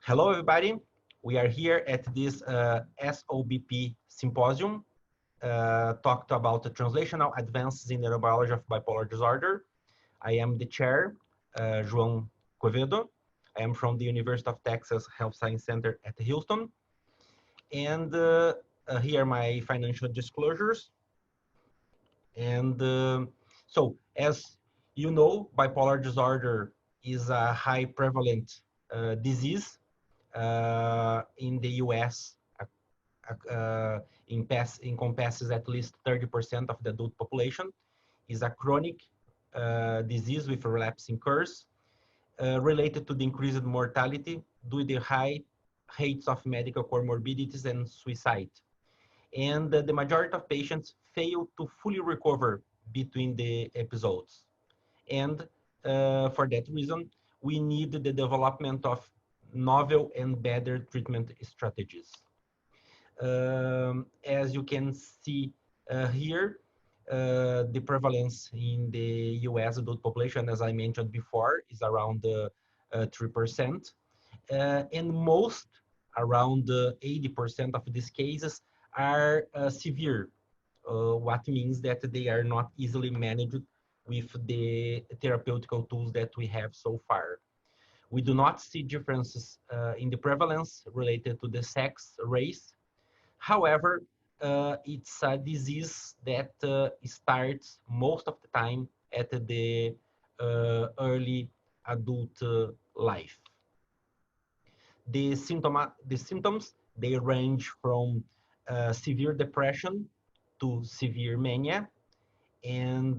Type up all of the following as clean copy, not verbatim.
Hello, everybody. We are here at this SOBP symposium, talked about the translational advances in neurobiology of bipolar disorder. I am the chair, João Quevedo. I am from the University of Texas Health Science Center at Houston. And here are my financial disclosures. And so, as you know, bipolar disorder is a high prevalent disease in the US. Encompasses at least 30% of the adult population. Is a chronic disease with relapsing curves related to the increased mortality due to the high rates of medical comorbidities and suicide. And the majority of patients fail to fully recover between the episodes. And for that reason, we need the development of novel and better treatment strategies. As you can see here, the prevalence in the US adult population, as I mentioned before, is around 3%. And most, around 80% of these cases, are severe, what means that they are not easily managed with the therapeutical tools that we have so far. We do not see differences in the prevalence related to the sex, race. However, it's a disease that starts most of the time at the early adult life. The symptoms, they range from severe depression to severe mania. And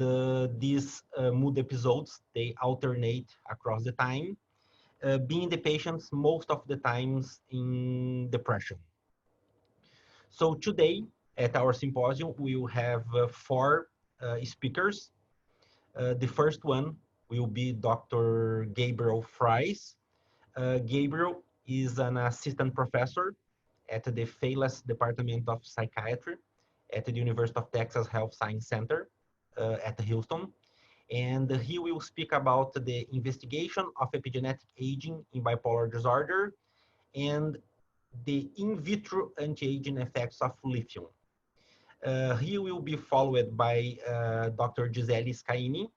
these mood episodes, they alternate across the time, being the patients most of the times in depression. So today at our symposium, we will have four speakers. The first one will be Dr. Gabriel Fries. Gabriel is an assistant professor at the Fales Department of Psychiatry at the University of Texas Health Science Center at Houston. And he will speak about the investigation of epigenetic aging in bipolar disorder and the in vitro anti-aging effects of lithium. He will be followed by Dr. Giselli Scaini.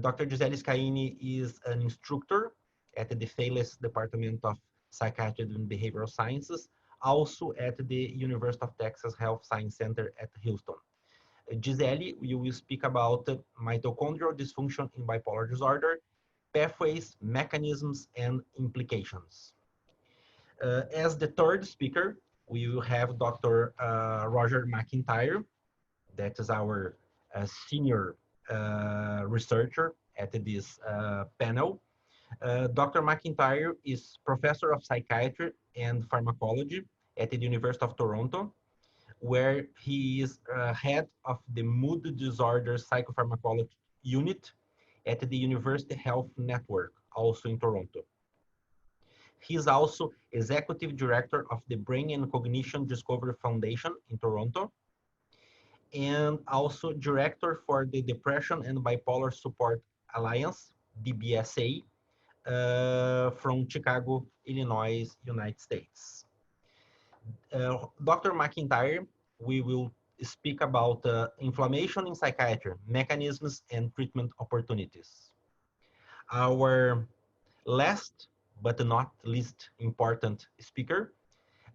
Dr. Giselli Scaini is an instructor at the Fales Department of Psychiatry and Behavioral Sciences, also at the University of Texas Health Science Center at Houston. Giselli, you will speak about mitochondrial dysfunction in bipolar disorder, pathways, mechanisms, and implications. As the third speaker, we will have Dr. Roger McIntyre. That is our senior researcher at this panel. Dr. McIntyre is professor of psychiatry and pharmacology at the University of Toronto, where he is head of the mood disorder psychopharmacology unit at the University Health Network, also in Toronto. He is also executive director of the Brain and Cognition Discovery Foundation in Toronto, and also director for the Depression and Bipolar Support Alliance, DBSA, from Chicago, Illinois, United States. Dr. McIntyre, we will speak about inflammation in psychiatry, mechanisms, and treatment opportunities. Our last but not least important speaker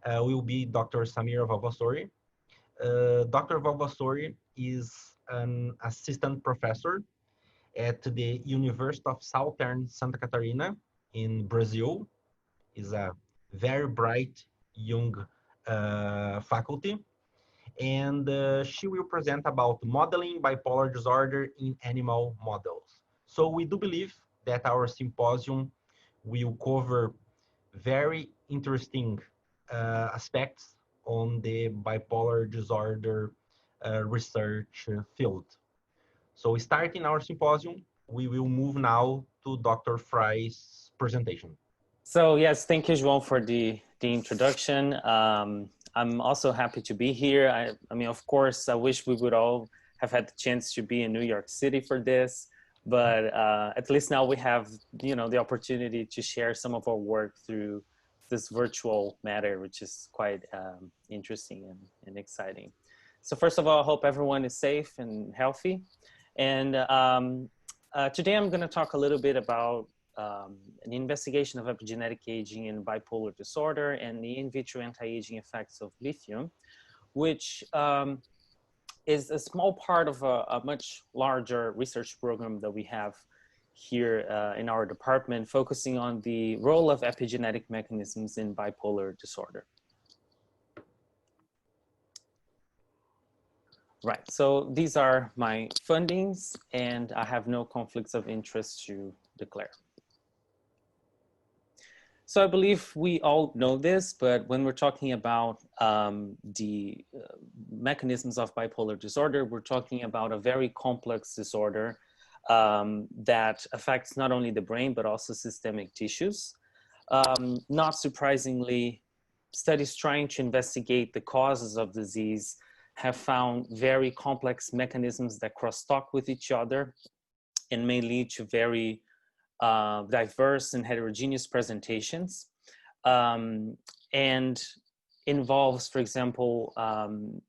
will be Dr. Samira Valvassori. Dr. Valvassori is an assistant professor at the University of Southern Santa Catarina in Brazil. Is a very bright young faculty, and she will present about modeling bipolar disorder in animal models. So we do believe that our symposium will cover very interesting aspects on the bipolar disorder research field. So starting our symposium, we will move now to Dr. Fries' presentation. So yes, thank you, João, for the introduction. I'm also happy to be here. I mean, of course, I wish we would all have had the chance to be in New York City for this, but at least now we have, the opportunity to share some of our work through this virtual matter, which is quite interesting and exciting. So first of all, I hope everyone is safe and healthy. And today I'm going to talk a little bit about an investigation of epigenetic aging in bipolar disorder and the in vitro anti-aging effects of lithium, which is a small part of a much larger research program that we have here in our department, focusing on the role of epigenetic mechanisms in bipolar disorder. Right, so these are my fundings, and I have no conflicts of interest to declare. So I believe we all know this, but when we're talking about the mechanisms of bipolar disorder, we're talking about a very complex disorder that affects not only the brain, but also systemic tissues. Not surprisingly, studies trying to investigate the causes of disease have found very complex mechanisms that crosstalk with each other and may lead to very diverse and heterogeneous presentations, and involves, for example,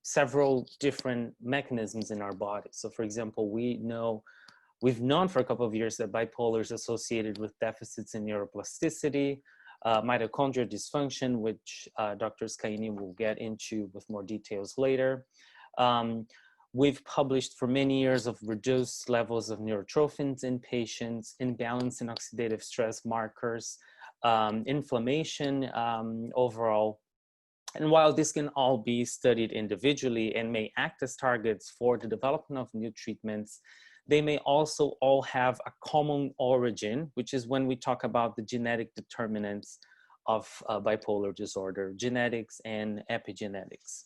several different mechanisms in our body. So for example, we've known for a couple of years that bipolar is associated with deficits in neuroplasticity, mitochondrial dysfunction, which Dr. Scaini will get into with more details later. We've published for many years of reduced levels of neurotrophins in patients, imbalance in oxidative stress markers, inflammation overall. And while this can all be studied individually and may act as targets for the development of new treatments, they may also all have a common origin, which is when we talk about the genetic determinants of bipolar disorder, genetics and epigenetics.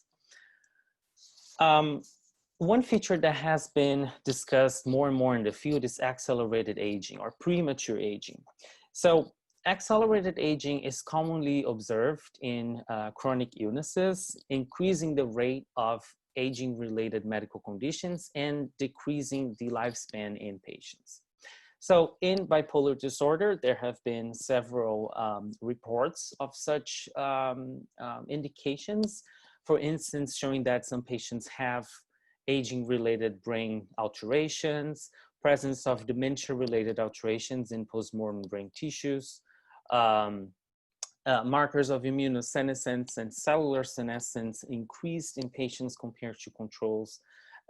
One feature that has been discussed more and more in the field is accelerated aging or premature aging. So accelerated aging is commonly observed in chronic illnesses, increasing the rate of aging-related medical conditions and decreasing the lifespan in patients. So in bipolar disorder, there have been several reports of such indications, for instance, showing that some patients have aging-related brain alterations, presence of dementia-related alterations in postmortem brain tissues, markers of immunosenescence and cellular senescence increased in patients compared to controls,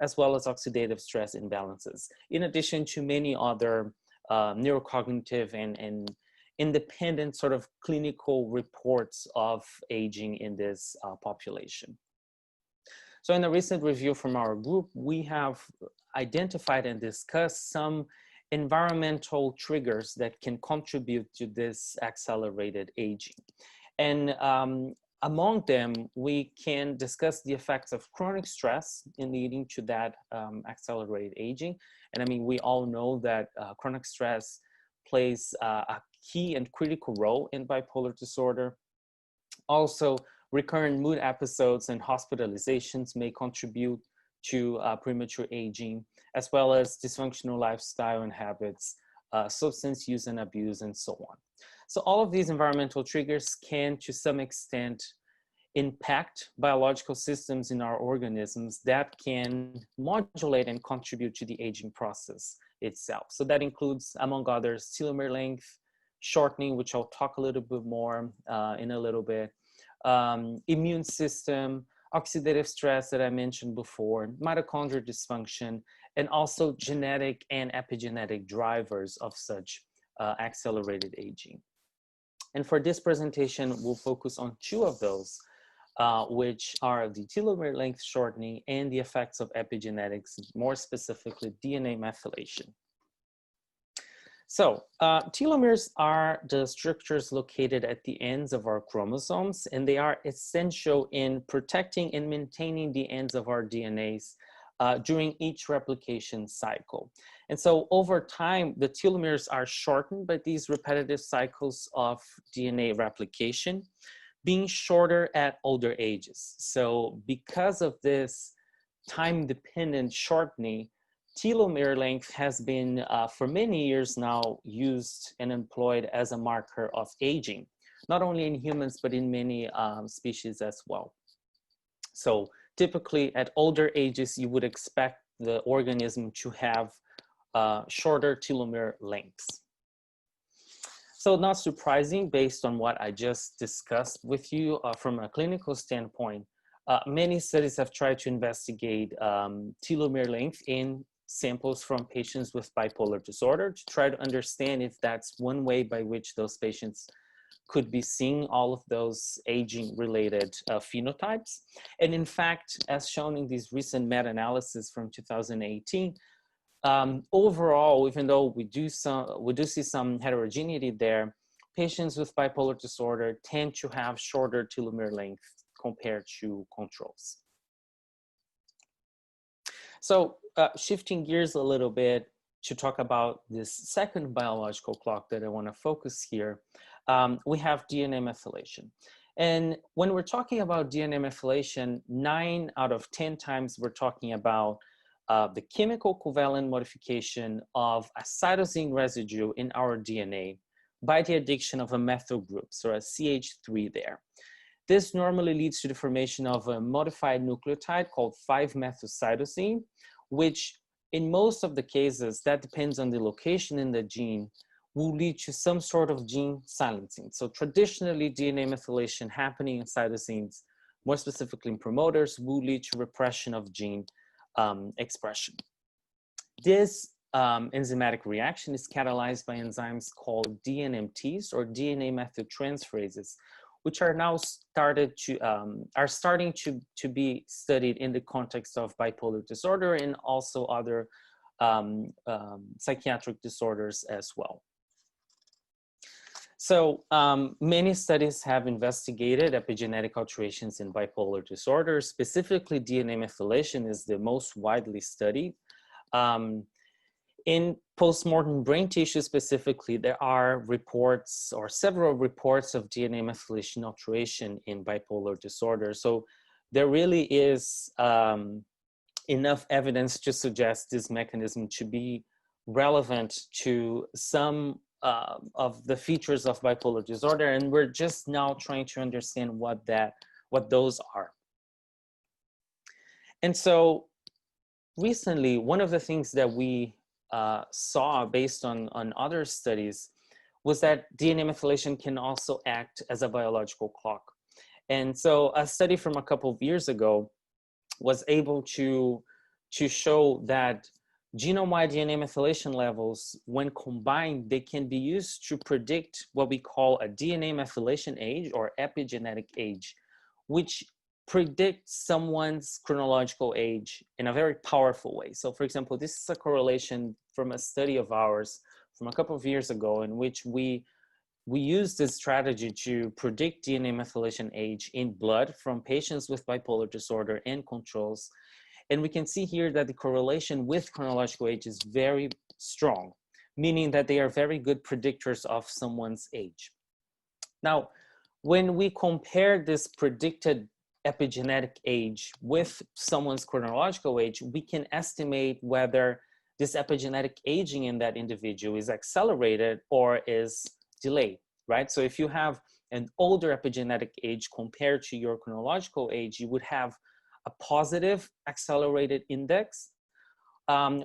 as well as oxidative stress imbalances, in addition to many other neurocognitive and independent sort of clinical reports of aging in this population. So in a recent review from our group, we have identified and discussed some environmental triggers that can contribute to this accelerated aging. And among them, we can discuss the effects of chronic stress in leading to that accelerated aging. And I mean, we all know that chronic stress plays a key and critical role in bipolar disorder. Also, recurrent mood episodes and hospitalizations may contribute to premature aging, as well as dysfunctional lifestyle and habits, substance use and abuse, and so on. So all of these environmental triggers can, to some extent, impact biological systems in our organisms that can modulate and contribute to the aging process itself. So that includes, among others, telomere length, shortening, which I'll talk a little bit more in a little bit, immune system, oxidative stress that I mentioned before, mitochondrial dysfunction, and also genetic and epigenetic drivers of such accelerated aging. And for this presentation, we'll focus on two of those, which are the telomere length shortening and the effects of epigenetics, more specifically DNA methylation. So telomeres are the structures located at the ends of our chromosomes, and they are essential in protecting and maintaining the ends of our DNAs during each replication cycle. And so over time, the telomeres are shortened by these repetitive cycles of DNA replication, being shorter at older ages. So because of this time-dependent shortening, telomere length has been, for many years now, used and employed as a marker of aging, not only in humans, but in many species as well. So typically at older ages, you would expect the organism to have shorter telomere lengths. So not surprising, based on what I just discussed with you from a clinical standpoint, many studies have tried to investigate telomere length in samples from patients with bipolar disorder to try to understand if that's one way by which those patients could be seeing all of those aging-related phenotypes. And in fact, as shown in these recent meta-analysis from 2018, overall, even though we do see some heterogeneity there, patients with bipolar disorder tend to have shorter telomere length compared to controls. So shifting gears a little bit to talk about this second biological clock that I want to focus here, we have DNA methylation. And when we're talking about DNA methylation, 9 out of 10 times we're talking about the chemical covalent modification of a cytosine residue in our DNA by the addition of a methyl group, so a CH3 there. This normally leads to the formation of a modified nucleotide called 5-methylcytosine, which in most of the cases, that depends on the location in the gene, will lead to some sort of gene silencing. So traditionally, DNA methylation happening in cytosines, more specifically in promoters, will lead to repression of gene expression. This enzymatic reaction is catalyzed by enzymes called DNMTs, or DNA methyltransferases, which are now starting to be studied in the context of bipolar disorder and also other psychiatric disorders as well. So many studies have investigated epigenetic alterations in bipolar disorder. Specifically, DNA methylation is the most widely studied. In postmortem brain tissue specifically, there are reports or several reports of DNA methylation alteration in bipolar disorder. So there really is enough evidence to suggest this mechanism to be relevant to some of the features of bipolar disorder, and we're just now trying to understand what those are. And so recently, one of the things that we saw based on other studies was that DNA methylation can also act as a biological clock. And so a study from a couple of years ago was able to show that genome-wide DNA methylation levels, when combined, they can be used to predict what we call a DNA methylation age or epigenetic age, which predicts someone's chronological age in a very powerful way. So for example, this is a correlation from a study of ours from a couple of years ago in which we used this strategy to predict DNA methylation age in blood from patients with bipolar disorder and controls. And we can see here that the correlation with chronological age is very strong, meaning that they are very good predictors of someone's age. Now, when we compare this predicted epigenetic age with someone's chronological age, we can estimate whether this epigenetic aging in that individual is accelerated or is delayed, right? So if you have an older epigenetic age compared to your chronological age, you would have a positive accelerated index,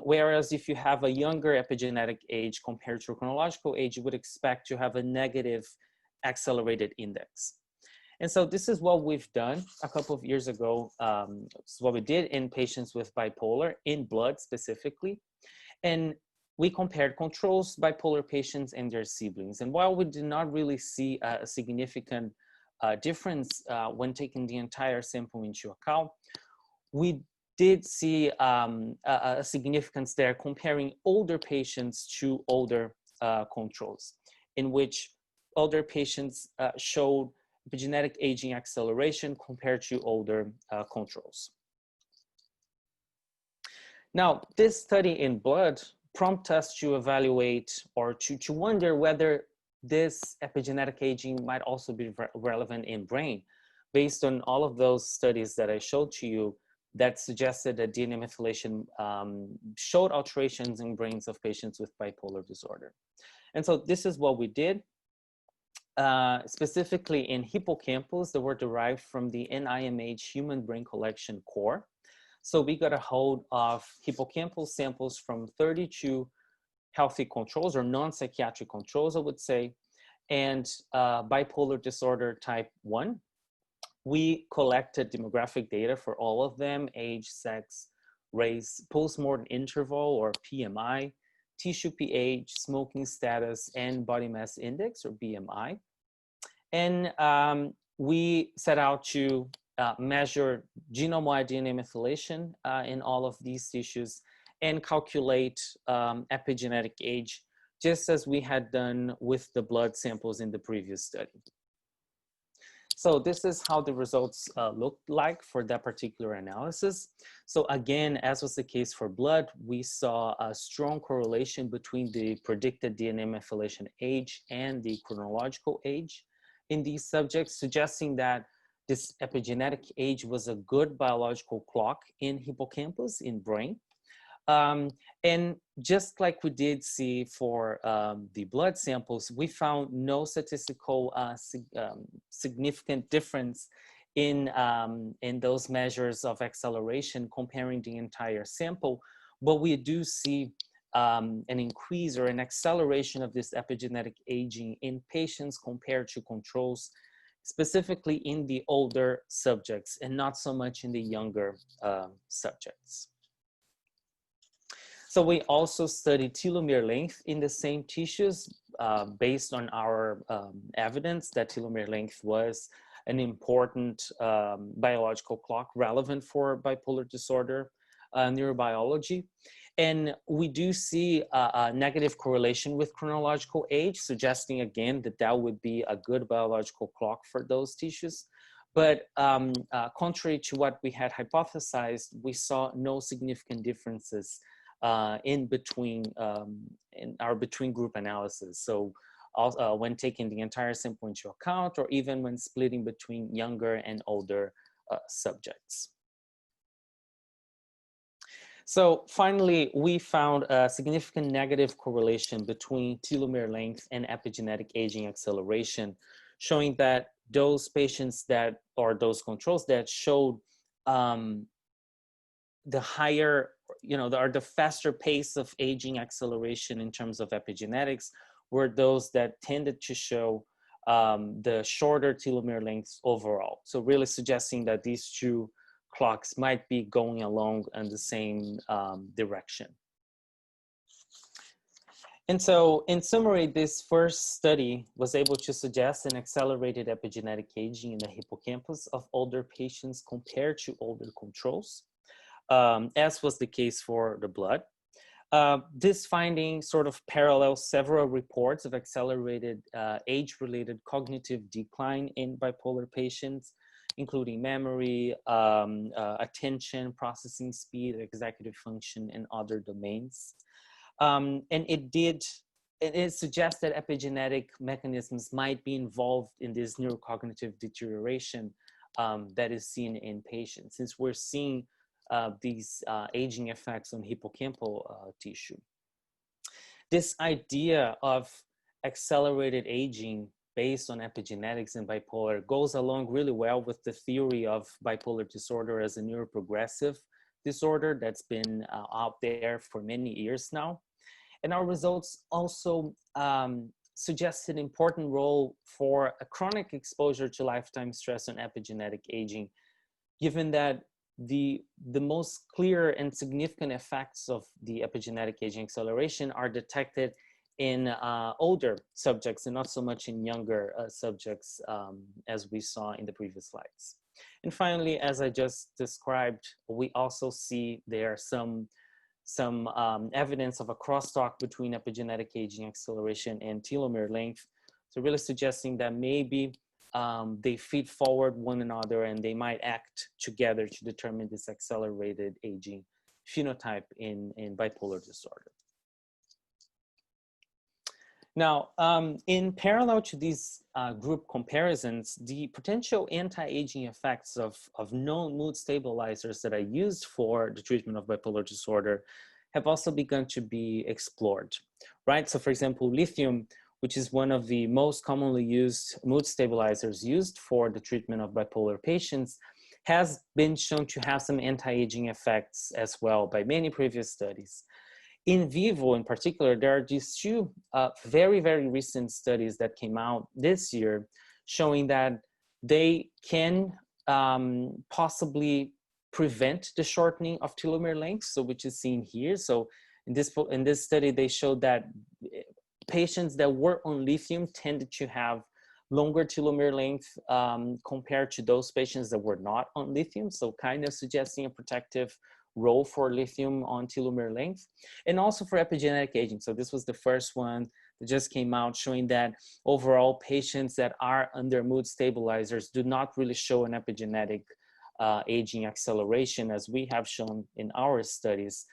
whereas if you have a younger epigenetic age compared to chronological age, you would expect to have a negative accelerated index. And so this is what we've done a couple of years ago. This is what we did in patients with bipolar, in blood specifically. And we compared controls, bipolar patients, and their siblings. And while we did not really see a significant difference when taking the entire sample into account, we did see a significance there comparing older patients to older controls, in which older patients showed epigenetic aging acceleration compared to older controls. Now, this study in blood prompted us to evaluate or to wonder whether this epigenetic aging might also be relevant in brain, based on all of those studies that I showed to you that suggested that DNA methylation showed alterations in brains of patients with bipolar disorder. And so this is what we did. specifically in hippocampus that were derived from the NIMH Human Brain Collection Core. So we got a hold of hippocampal samples from 32 healthy controls, or non-psychiatric controls, I would say, and bipolar disorder type 1. We collected demographic data for all of them: age, sex, race, postmortem interval or PMI, tissue pH, smoking status, and body mass index or BMI. And we set out to measure genome-wide DNA methylation in all of these tissues and calculate epigenetic age, just as we had done with the blood samples in the previous study. So this is how the results looked like for that particular analysis. So again, as was the case for blood, we saw a strong correlation between the predicted DNA methylation age and the chronological age in these subjects, suggesting that this epigenetic age was a good biological clock in hippocampus, in brain. And just like we did see for the blood samples, we found no statistical significant difference in those measures of acceleration comparing the entire sample, but we do see an increase or an acceleration of this epigenetic aging in patients compared to controls, specifically in the older subjects and not so much in the younger subjects. So we also studied telomere length in the same tissues based on our evidence that telomere length was an important biological clock relevant for bipolar disorder neurobiology. And we do see a negative correlation with chronological age, suggesting again that that would be a good biological clock for those tissues. But contrary to what we had hypothesized, we saw no significant differences in our between group analysis. So when taking the entire sample into account, or even when splitting between younger and older subjects. So finally, we found a significant negative correlation between telomere length and epigenetic aging acceleration, showing that those patients that, or those controls that showed the higher, or the faster pace of aging acceleration in terms of epigenetics were those that tended to show the shorter telomere lengths overall. So really suggesting that these two clocks might be going along in the same direction. And so in summary, this first study was able to suggest an accelerated epigenetic aging in the hippocampus of older patients compared to older controls, as was the case for the blood. This finding sort of parallels several reports of accelerated age-related cognitive decline in bipolar patients, including memory, attention, processing speed, executive function, and other domains. And it suggests that epigenetic mechanisms might be involved in this neurocognitive deterioration that is seen in patients, since we're seeing these aging effects on hippocampal tissue. This idea of accelerated aging based on epigenetics in bipolar goes along really well with the theory of bipolar disorder as a neuroprogressive disorder that's been out there for many years now. And our results also suggest an important role for a chronic exposure to lifetime stress on epigenetic aging, given that the most clear and significant effects of the epigenetic aging acceleration are detected in older subjects and not so much in younger subjects, as we saw in the previous slides. And finally, as I just described, we also see there some evidence of a crosstalk between epigenetic aging acceleration and telomere length. So really suggesting that maybe they feed forward one another and they might act together to determine this accelerated aging phenotype in bipolar disorder. Now, in parallel to these group comparisons, the potential anti-aging effects of known mood stabilizers that are used for the treatment of bipolar disorder have also begun to be explored, right? So for example, lithium which is one of the most commonly used mood stabilizers used for the treatment of bipolar patients, has been shown to have some anti-aging effects as well by many previous studies. In vivo, in particular, there are these two very, very recent studies that came out this year showing that they can possibly prevent the shortening of telomere length, so which is seen here. So in this study, they showed that patients that were on lithium tended to have longer telomere length compared to those patients that were not on lithium, so kind of suggesting a protective role for lithium on telomere length, and also for epigenetic aging. So this was the first one that just came out showing that overall patients that are under mood stabilizers do not really show an epigenetic aging acceleration as we have shown in our studies,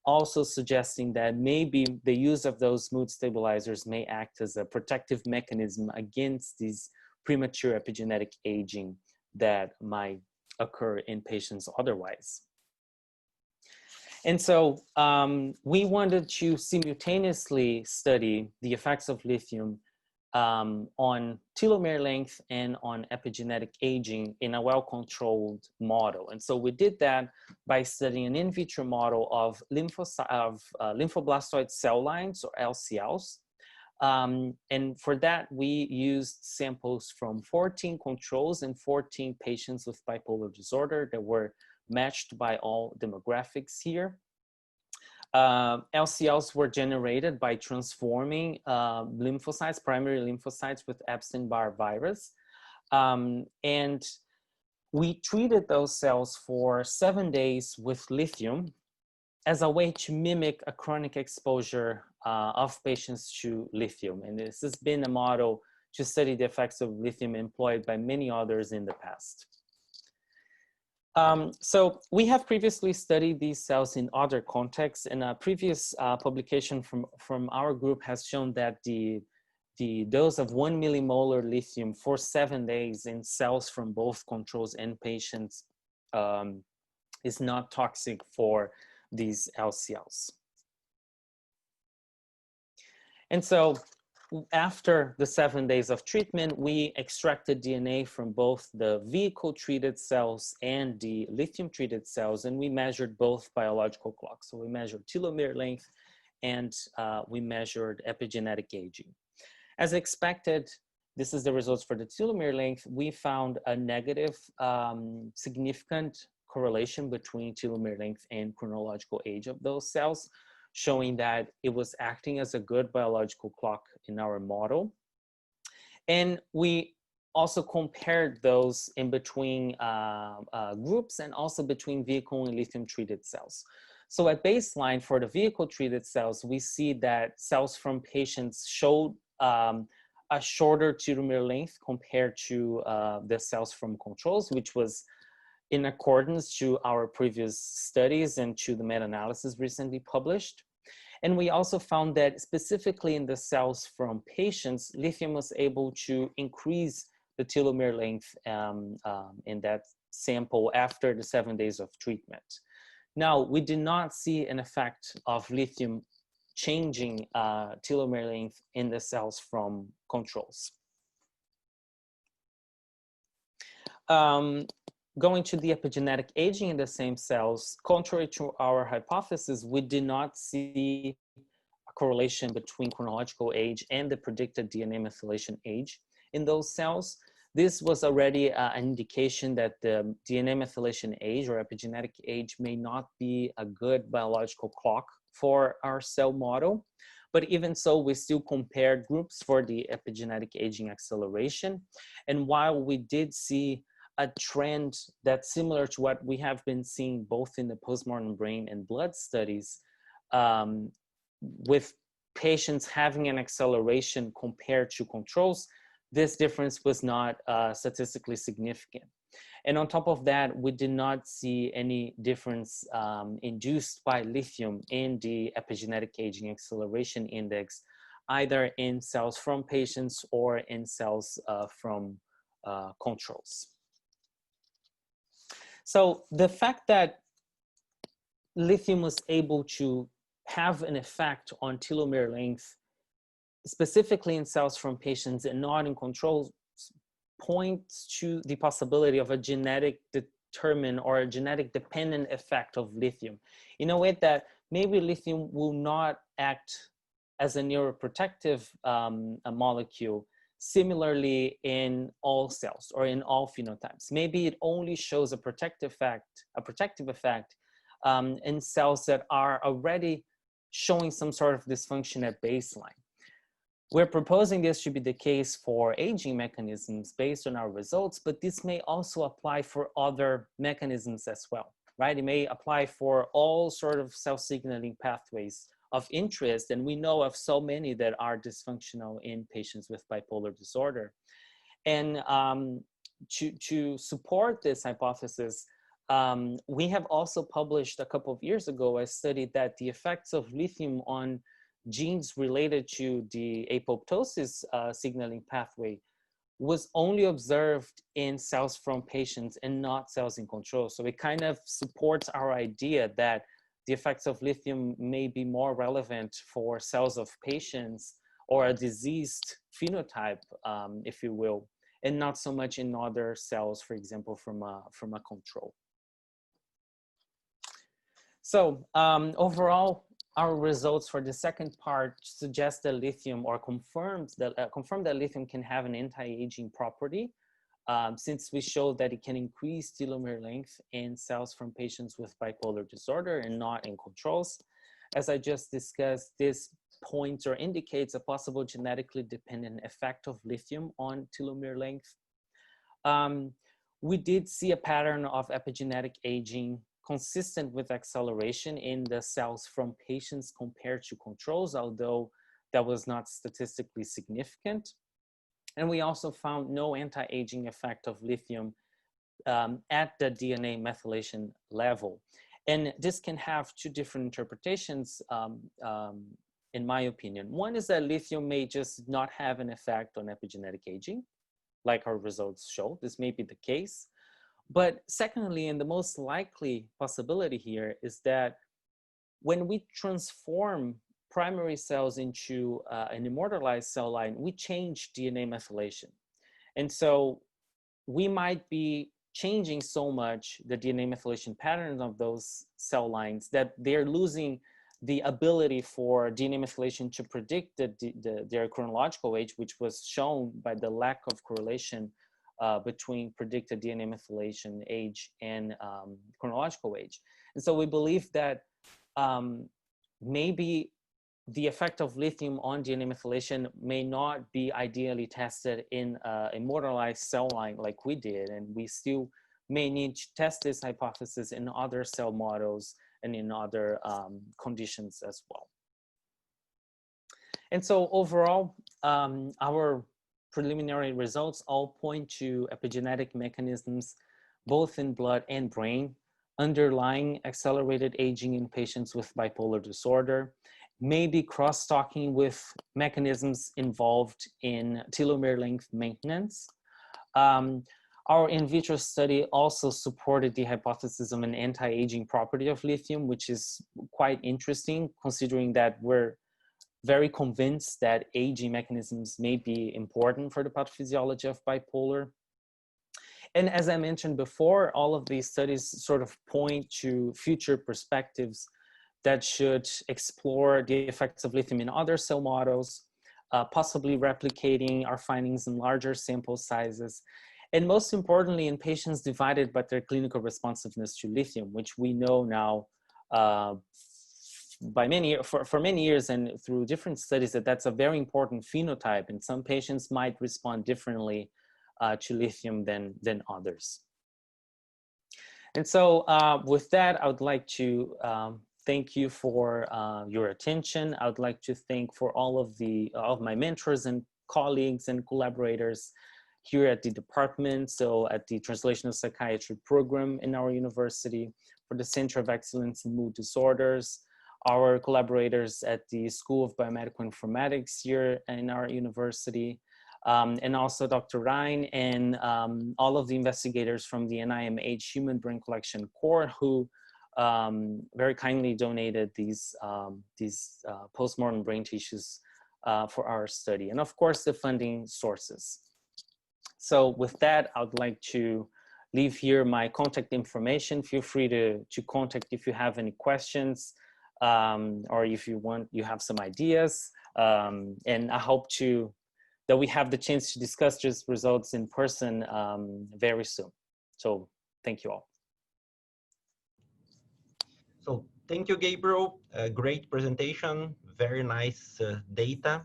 also suggesting that maybe the use of those mood stabilizers may act as a protective mechanism against these premature epigenetic aging that might occur in patients otherwise. And so we wanted to simultaneously study the effects of lithium on telomere length and on epigenetic aging in a well-controlled model. And so we did that by studying an in vitro model of lymphoblastoid cell lines, or LCLs. And for that, we used samples from 14 controls and 14 patients with bipolar disorder that were matched by all demographics here. LCLs were generated by transforming lymphocytes, primary lymphocytes, with Epstein-Barr virus. And we treated those cells for 7 days with lithium as a way to mimic a chronic exposure of patients to lithium. And this has been a model to study the effects of lithium employed by many others in the past. So we have previously studied these cells in other contexts, and a previous publication from our group has shown that the dose of 1 millimolar lithium for 7 days in cells from both controls and patients is not toxic for these LCLs. And so after the 7 days of treatment, we extracted DNA from both the vehicle-treated cells and the lithium-treated cells, and we measured both biological clocks. So we measured telomere length and we measured epigenetic aging. As expected, this is the results for the telomere length. We found a negative significant correlation between telomere length and chronological age of those cells, showing that it was acting as a good biological clock in our model. And we also compared those in between groups and also between vehicle and lithium-treated cells. So at baseline for the vehicle-treated cells, we see that cells from patients showed a shorter telomere length compared to the cells from controls, which was in accordance to our previous studies and to the meta-analysis recently published. And we also found that specifically in the cells from patients, lithium was able to increase the telomere length in that sample after the 7 days of treatment. Now, we did not see an effect of lithium changing telomere length in the cells from controls. Going to the epigenetic aging in the same cells, contrary to our hypothesis, we did not see a correlation between chronological age and the predicted DNA methylation age in those cells. This was already an indication that the DNA methylation age or epigenetic age may not be a good biological clock for our cell model. But even so, we still compared groups for the epigenetic aging acceleration. And while we did see a trend that's similar to what we have been seeing both in the postmortem brain and blood studies, with patients having an acceleration compared to controls, this difference was not statistically significant. And on top of that, we did not see any difference induced by lithium in the epigenetic aging acceleration index, either in cells from patients or in cells from controls. So the fact that lithium was able to have an effect on telomere length specifically in cells from patients and not in controls, points to the possibility of a genetic determined or a genetic dependent effect of lithium, in a way that maybe lithium will not act as a neuroprotective a molecule similarly in all cells or in all phenotypes. Maybe it only shows a protective effect in cells that are already showing some sort of dysfunction at baseline. We're proposing this to be the case for aging mechanisms based on our results, but this may also apply for other mechanisms as well, right? It may apply for all sort of cell signaling pathways of interest, and we know of so many that are dysfunctional in patients with bipolar disorder. And to support this hypothesis, we have also published a couple of years ago a study that the effects of lithium on genes related to the apoptosis signaling pathway was only observed in cells from patients and not cells in control. So it kind of supports our idea that the effects of lithium may be more relevant for cells of patients or a diseased phenotype, if you will, and not so much in other cells, for example, from a control. So overall, our results for the second part suggest that lithium, or confirm that lithium can have an anti-aging property, since we showed that it can increase telomere length in cells from patients with bipolar disorder and not in controls. As I just discussed, this points or indicates a possible genetically dependent effect of lithium on telomere length. We did see a pattern of epigenetic aging consistent with acceleration in the cells from patients compared to controls, although that was not statistically significant. And we also found no anti-aging effect of lithium at the DNA methylation level. And this can have two different interpretations, in my opinion. One is that lithium may just not have an effect on epigenetic aging, like our results show. This may be the case. But secondly, and the most likely possibility here, is that when we transform primary cells into an immortalized cell line, we change DNA methylation. And so we might be changing so much the DNA methylation patterns of those cell lines that they're losing the ability for DNA methylation to predict their chronological age, which was shown by the lack of correlation between predicted DNA methylation age and chronological age. And so we believe that maybe the effect of lithium on DNA methylation may not be ideally tested in an immortalized cell line like we did, and we still may need to test this hypothesis in other cell models and in other conditions as well. And so overall, our preliminary results all point to epigenetic mechanisms, both in blood and brain, underlying accelerated aging in patients with bipolar disorder, maybe cross-talking with mechanisms involved in telomere length maintenance. Our in vitro study also supported the hypothesis of an anti-aging property of lithium, which is quite interesting, considering that we're very convinced that aging mechanisms may be important for the pathophysiology of bipolar. And as I mentioned before, all of these studies sort of point to future perspectives that should explore the effects of lithium in other cell models, possibly replicating our findings in larger sample sizes, and most importantly, in patients divided by their clinical responsiveness to lithium, which we know now for many years and through different studies that that's a very important phenotype, and some patients might respond differently to lithium than others. And so with that, I would like to thank you for your attention. I would like to thank for all of my mentors and colleagues and collaborators here at the department, so at the Translational Psychiatry program in our university, for the Center of Excellence in Mood Disorders, our collaborators at the School of Biomedical Informatics here in our university, and also Dr. Ryan and all of the investigators from the NIMH Human Brain Collection Core who very kindly donated these postmortem brain tissues for our study, and of course the funding sources. So with that, I would like to leave here my contact information. Feel free to contact if you have any questions, or if you have some ideas. And I hope that we have the chance to discuss these results in person very soon. So thank you all. So thank you, Gabriel. Great presentation, very nice data,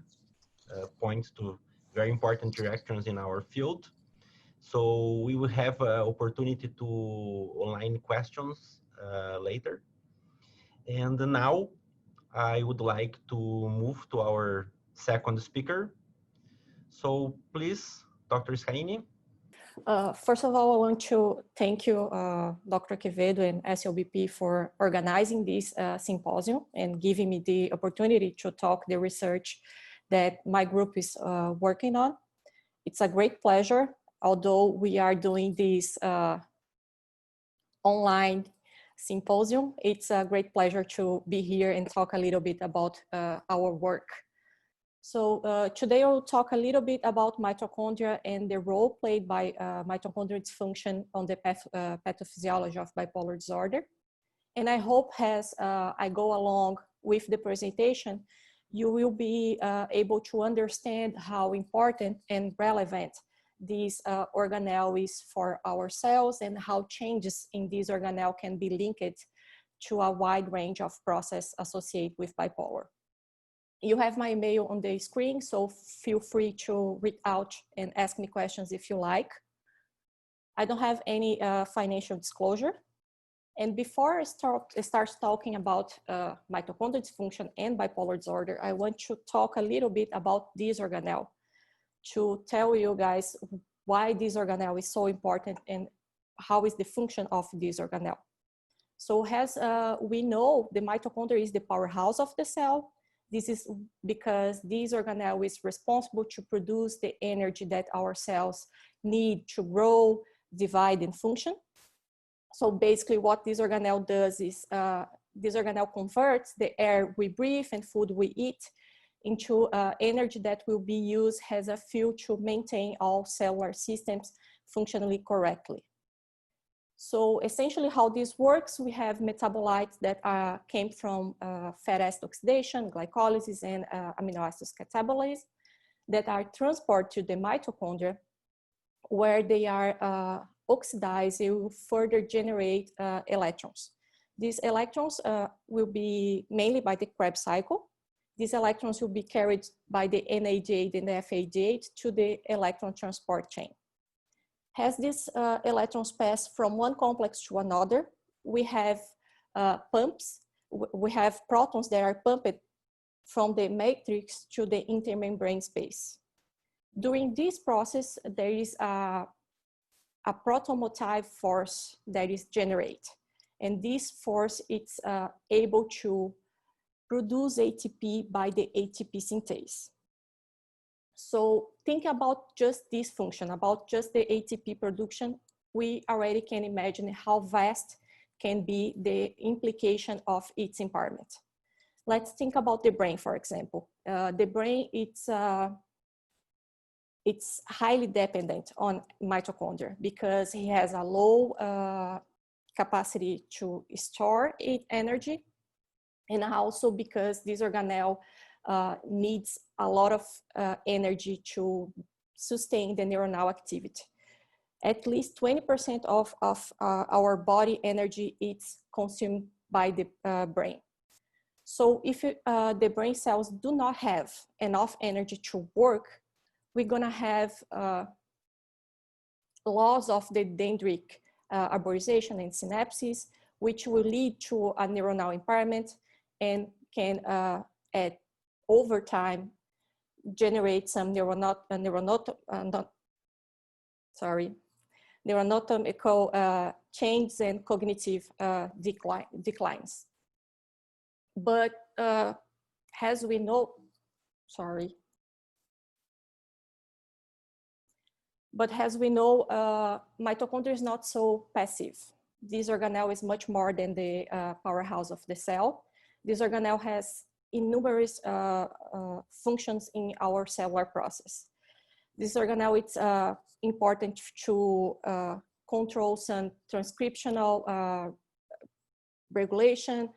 points to very important directions in our field. So we will have opportunity to online questions later. And now I would like to move to our second speaker. So please, Dr. Scaini. First of all, I want to thank you, Dr. Quevedo and SLBP for organizing this symposium and giving me the opportunity to talk the research that my group is working on. It's a great pleasure, although we are doing this online symposium. It's a great pleasure to be here and talk a little bit about our work. So today I will talk a little bit about mitochondria and the role played by mitochondrial dysfunction on the pathophysiology of bipolar disorder. And I hope as I go along with the presentation, you will be able to understand how important and relevant this organelle is for our cells and how changes in this organelle can be linked to a wide range of processes associated with bipolar. You have my email on the screen, so feel free to reach out and ask me questions if you like. I don't have any financial disclosure. And before I start talking about mitochondrial dysfunction and bipolar disorder, I want to talk a little bit about this organelle to tell you guys why this organelle is so important and how is the function of this organelle. So as we know, the mitochondria is the powerhouse of the cell. This is because this organelle is responsible to produce the energy that our cells need to grow, divide, and function. So basically what this organelle does is this organelle converts the air we breathe and food we eat into energy that will be used as a fuel to maintain all cellular systems functionally correctly. So essentially how this works, we have metabolites that came from fat acid oxidation, glycolysis, and amino acids catabolism that are transported to the mitochondria, where they are oxidized. They will further generate electrons. These electrons will be mainly by the Krebs cycle. These electrons will be carried by the NAD8 and the FAD8 to the electron transport chain. As these electrons pass from one complex to another, we have pumps. We have protons that are pumped from the matrix to the intermembrane space. During this process, there is a proton motive force that is generated. And this force is able to produce ATP by the ATP synthase. So think about just this function, about just the ATP production. We already can imagine how vast can be the implication of its impairment. Let's think about the brain, for example. The brain, it's highly dependent on mitochondria because it has a low capacity to store energy, and also because this organelle needs a lot of energy to sustain the neuronal activity. At least 20% of our body energy is consumed by the brain. So if the brain cells do not have enough energy to work, we're gonna have loss of the dendritic arborization and synapses, which will lead to a neuronal impairment and can, over time, generate some neuroanatomical changes and cognitive declines. But as we know, mitochondria is not so passive. This organelle is much more than the powerhouse of the cell. This organelle has in numerous functions in our cellular process. This organelle is important to control some transcriptional regulation,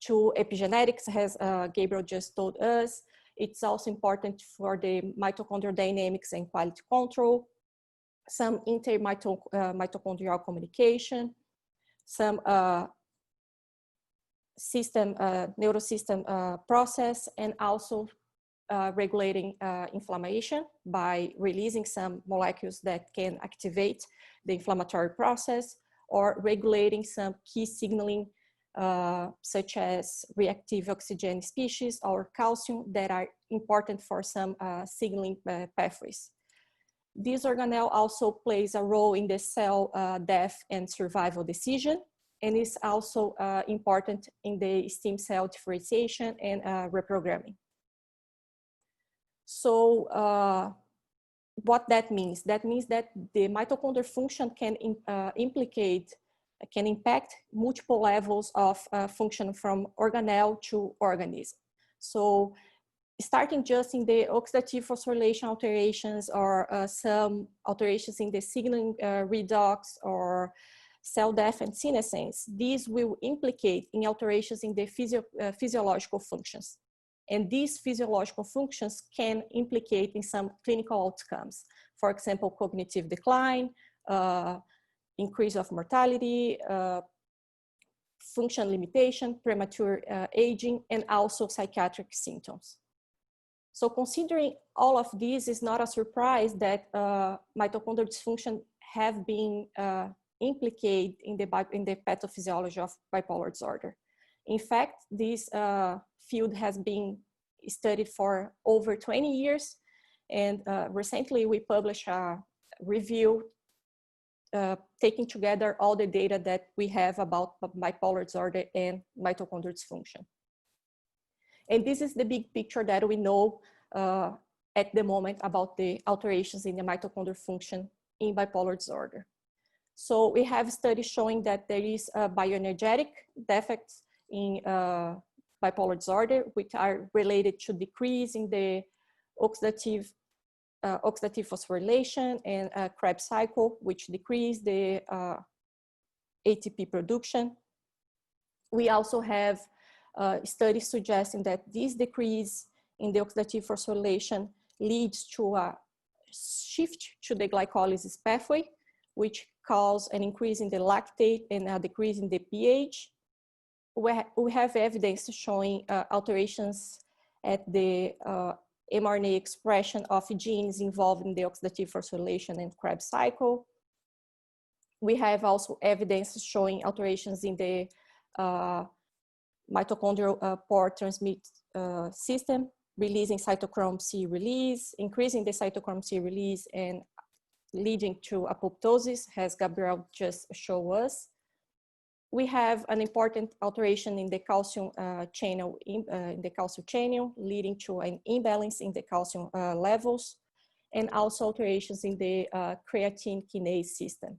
to epigenetics, as Gabriel just told us. It's also important for the mitochondrial dynamics and quality control, some intermitochondrial communication, some neurosystem process, and also regulating inflammation by releasing some molecules that can activate the inflammatory process, or regulating some key signaling such as reactive oxygen species or calcium that are important for some signaling pathways. This organelle also plays a role in the cell death and survival decision, and is also important in the stem cell differentiation and reprogramming. So what that means? That means that the mitochondrial function can impact multiple levels of function from organelle to organism. So starting just in the oxidative phosphorylation alterations, or some alterations in the signaling redox or cell death and senescence, these will implicate in alterations in the physiological functions. And these physiological functions can implicate in some clinical outcomes. For example, cognitive decline, increase of mortality, function limitation, premature aging, and also psychiatric symptoms. So considering all of these, is not a surprise that mitochondrial dysfunction have been implicated in the pathophysiology of bipolar disorder. In fact, this field has been studied for over 20 years. And recently we published a review taking together all the data that we have about bipolar disorder and mitochondrial dysfunction. And this is the big picture that we know at the moment about the alterations in the mitochondrial function in bipolar disorder. So we have studies showing that there is bioenergetic defects in bipolar disorder, which are related to decrease in the oxidative phosphorylation and Krebs cycle, which decrease the ATP production. We also have studies suggesting that this decrease in the oxidative phosphorylation leads to a shift to the glycolysis pathway, which cause an increase in the lactate and a decrease in the pH. We have evidence showing alterations at the mRNA expression of genes involved in the oxidative phosphorylation and Krebs cycle. We have also evidence showing alterations in the mitochondrial pore transmit system, releasing cytochrome C release, increasing the cytochrome C release, and leading to apoptosis, as Gabriel just showed us. We have an important alteration in the calcium channel, leading to an imbalance in the calcium levels, and also alterations in the creatine kinase system.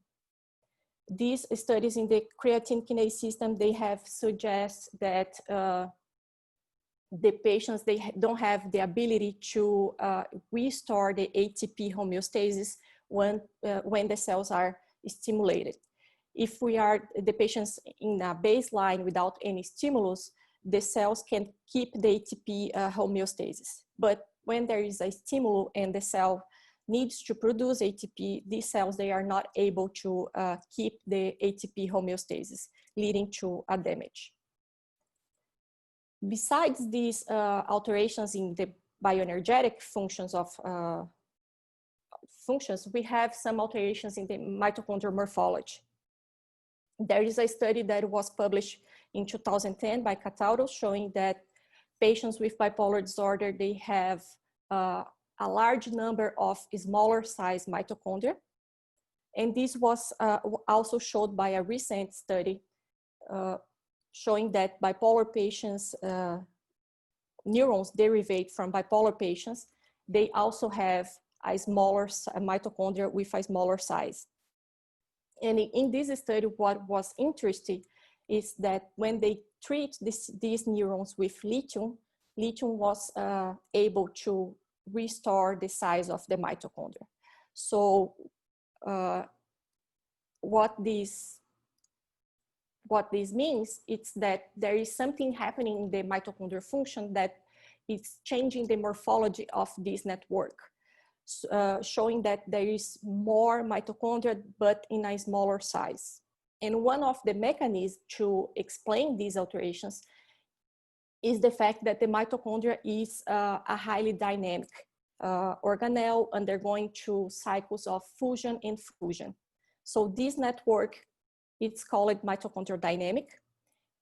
These studies in the creatine kinase system, they have suggest that the patients, they don't have the ability to restore the ATP homeostasis when the cells are stimulated. If we are the patients in a baseline without any stimulus, the cells can keep the ATP homeostasis. But when there is a stimulus and the cell needs to produce ATP, these cells, they are not able to keep the ATP homeostasis, leading to a damage. Besides these alterations in the bioenergetic functions of we have some alterations in the mitochondrial morphology. There is a study that was published in 2010 by Cataldo showing that patients with bipolar disorder, they have a large number of smaller size mitochondria. And this was also showed by a recent study showing that bipolar patients, neurons derivate from bipolar patients, they also have a smaller mitochondria with a smaller size. And in this study, what was interesting is that when they treat these neurons with lithium, lithium was able to restore the size of the mitochondria. So what this means is that there is something happening in the mitochondrial function that is changing the morphology of this network, showing that there is more mitochondria, but in a smaller size. And one of the mechanisms to explain these alterations is the fact that the mitochondria is a highly dynamic organelle undergoing two cycles of fusion and fusion. So this network, it's called mitochondrial dynamic,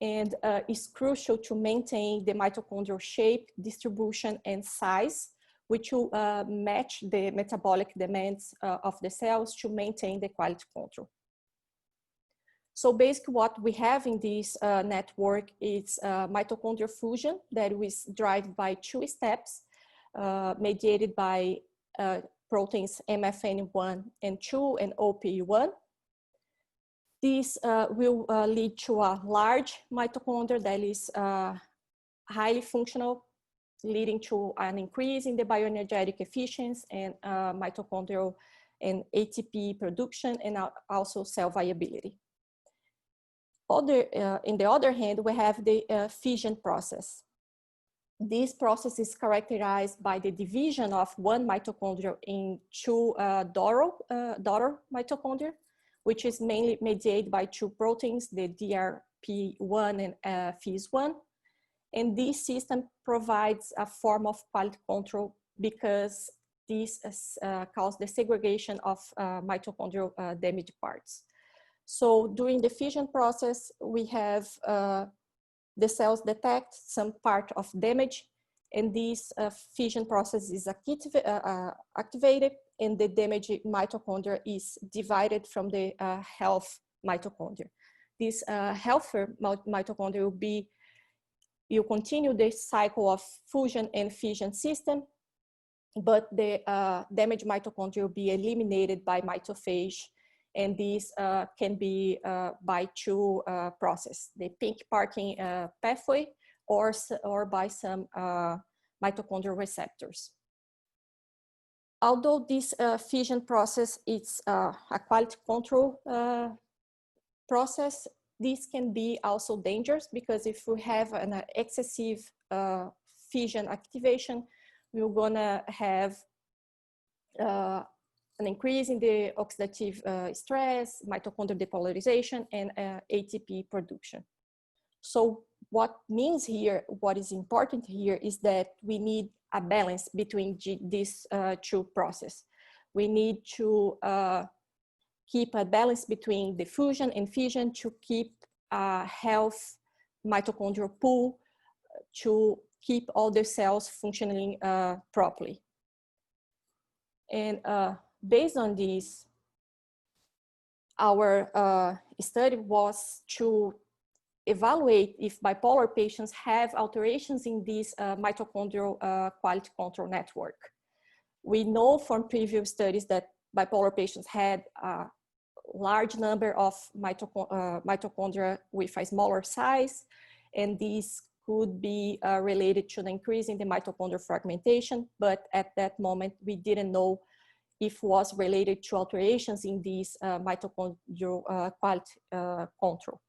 and is crucial to maintain the mitochondrial shape, distribution, and size, which will match the metabolic demands of the cells to maintain the quality control. So basically what we have in this network is mitochondrial fusion that is driven by two steps mediated by proteins MFN1 and 2 and OPE1. This will lead to a large mitochondria that is highly functional, leading to an increase in the bioenergetic efficiency and mitochondrial and ATP production, and also cell viability. In the other hand, we have the fission process. This process is characterized by the division of one mitochondria in two daughter mitochondria, which is mainly mediated by two proteins, the DRP1 and FIS1. And this system provides a form of quality control because this causes the segregation of mitochondrial damaged parts. So during the fission process, we have the cells detect some part of damage, and this fission process is activated, and the damaged mitochondria is divided from the healthy mitochondria. This healthy mitochondria will continue the cycle of fusion and fission system, but the damaged mitochondria will be eliminated by mitophagy. And this can be by two processes, the pink parking pathway or by some mitochondrial receptors. Although this fission process is a quality control process, this can be also dangerous because if we have an excessive fission activation, we're gonna have an increase in the oxidative stress, mitochondrial depolarization, and ATP production. So what is important here is that we need a balance between these two processes. We need to keep a balance between the fusion and fission to keep a healthy mitochondrial pool, to keep all the cells functioning properly. And based on this, our study was to evaluate if bipolar patients have alterations in this mitochondrial quality control network. We know from previous studies that bipolar patients had a large number of mitochondria with a smaller size, and these could be related to the increase in the mitochondrial fragmentation, but at that moment we didn't know if it was related to alterations in this mitochondrial quality control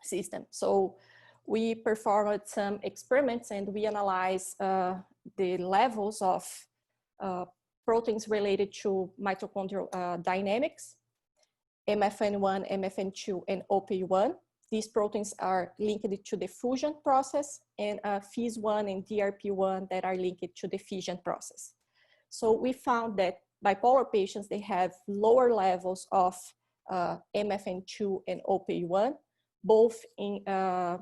system. So we performed some experiments and we analyzed the levels of proteins related to mitochondrial dynamics, MFN1, MFN2, and OPE1. These proteins are linked to the fusion process, and FIS1 and DRP1 that are linked to the fission process. So we found that bipolar patients, they have lower levels of MFN2 and OPE1, both in the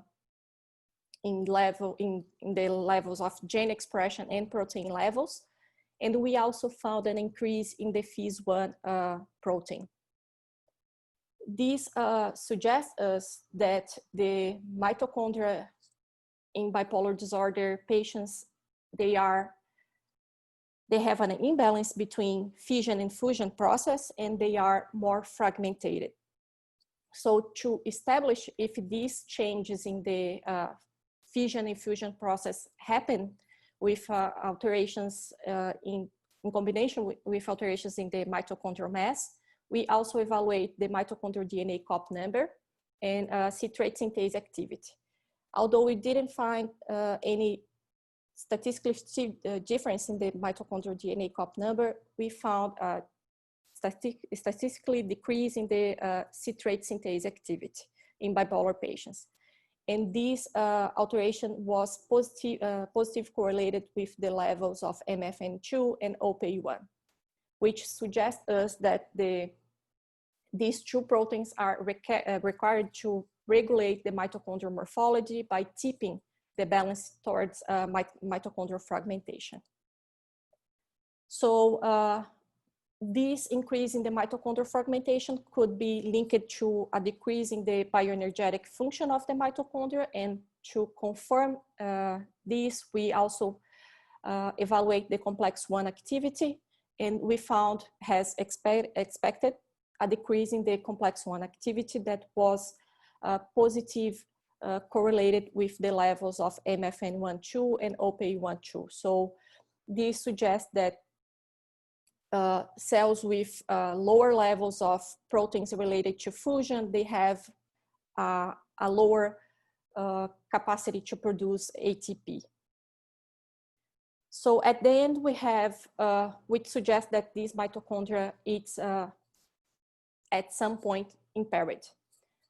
levels of gene expression and protein levels. And we also found an increase in the FIS1 protein. This suggests us that the mitochondria in bipolar disorder patients, they have an imbalance between fission and fusion process, and they are more fragmented. So to establish if these changes in the fission and fusion process happen with alterations in combination with alterations in the mitochondrial mass. We also evaluate the mitochondrial DNA copy number and citrate synthase activity. Although we didn't find any statistical difference in the mitochondrial DNA copy number, we found a statistically decrease in the citrate synthase activity in bipolar patients. And this alteration was positive correlated with the levels of MFN2 and OPA1, which suggests us that these two proteins are required to regulate the mitochondrial morphology by tipping the balance towards mitochondrial fragmentation. So this increase in the mitochondrial fragmentation could be linked to a decrease in the bioenergetic function of the mitochondria, and to confirm this, we also evaluate the complex 1 activity, and we found, as expected, a decrease in the complex 1 activity that was positive correlated with the levels of MFN1/2 and OPA1/2. So this suggests that cells with lower levels of proteins related to fusion, they have a lower capacity to produce ATP. So at the end, we have, which suggests that this mitochondria is at some point impaired.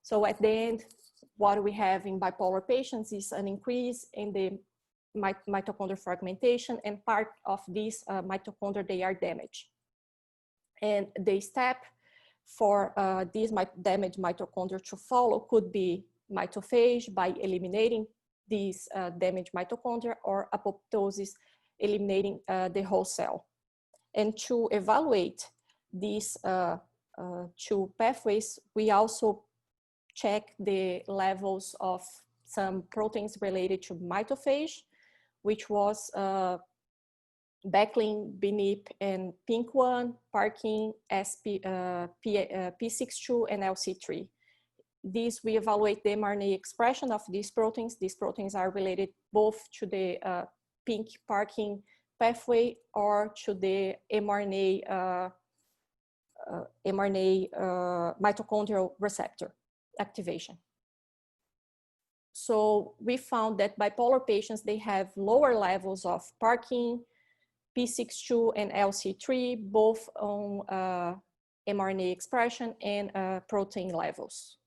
So at the end, what we have in bipolar patients is an increase in the mitochondrial fragmentation, and part of these mitochondria, they are damaged. And the step for these damaged mitochondria to follow could be mitophage by eliminating these damaged mitochondria, or apoptosis, eliminating the whole cell. And to evaluate these two pathways, we also check the levels of some proteins related to mitophage, which was Becklin, BNIP, and PINK1, Parkin, P62, and LC3. These, we evaluate the mRNA expression of these proteins. These proteins are related both to the PINK Parkin pathway or to the mRNA mitochondrial receptor activation. So we found that bipolar patients, they have lower levels of Parkin, P62, and LC3, both on mRNA expression and protein levels.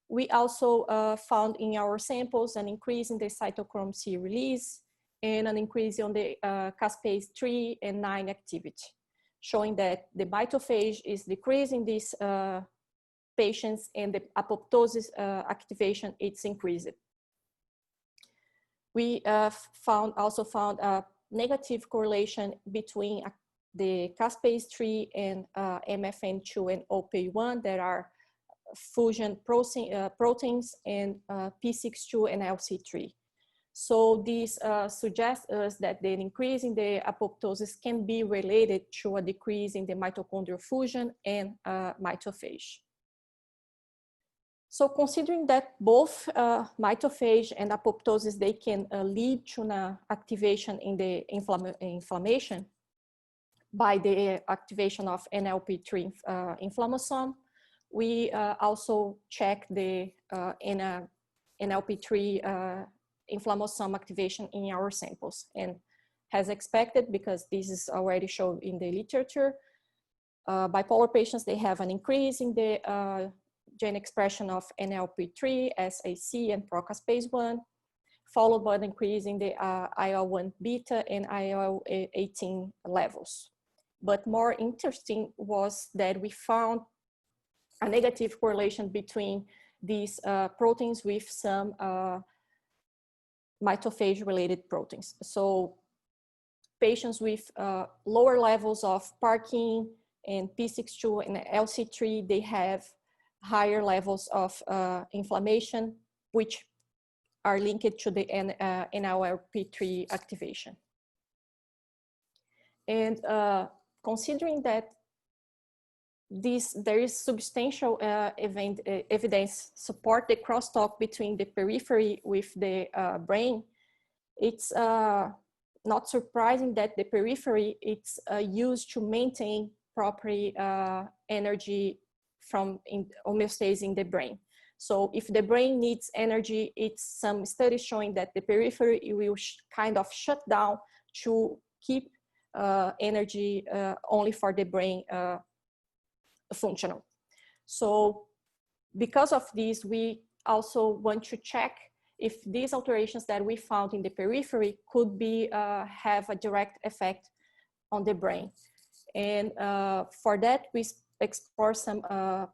We also found in our samples an increase in the cytochrome C release and an increase on the caspase 3 and 9 activity, showing that the mitophage is decreasing these patients, and the apoptosis activation, it's increased. We also found a negative correlation between the caspase 3 and MFN2 and OPA1 that are fusion proteins, and P62 and LC3. So this suggests us that the increase in the apoptosis can be related to a decrease in the mitochondrial fusion and mitophage. So considering that both mitophage and apoptosis, they can lead to an activation in the inflammation by the activation of NLP3 inflammasome, we also check the NLP3 inflammasome activation in our samples. And as expected, because this is already shown in the literature, bipolar patients, they have an increase in the gene expression of NLP3, SAC, and procaspase 1, followed by an increase in the IL-1 beta and IL-18 levels. But more interesting was that we found a negative correlation between these proteins with some mitophage-related proteins. So patients with lower levels of Parkin and P62 and LC3, they have higher levels of inflammation, which are linked to the NLRP3 activation. And considering that there is substantial evidence support the crosstalk between the periphery with the brain. It's not surprising that the periphery it's used to maintain proper energy from homeostasis in the brain. So if the brain needs energy, it's some studies showing that the periphery will kind of shut down to keep energy only for the brain functional. So because of this, we also want to check if these alterations that we found in the periphery could be have a direct effect on the brain. And for that, we explore some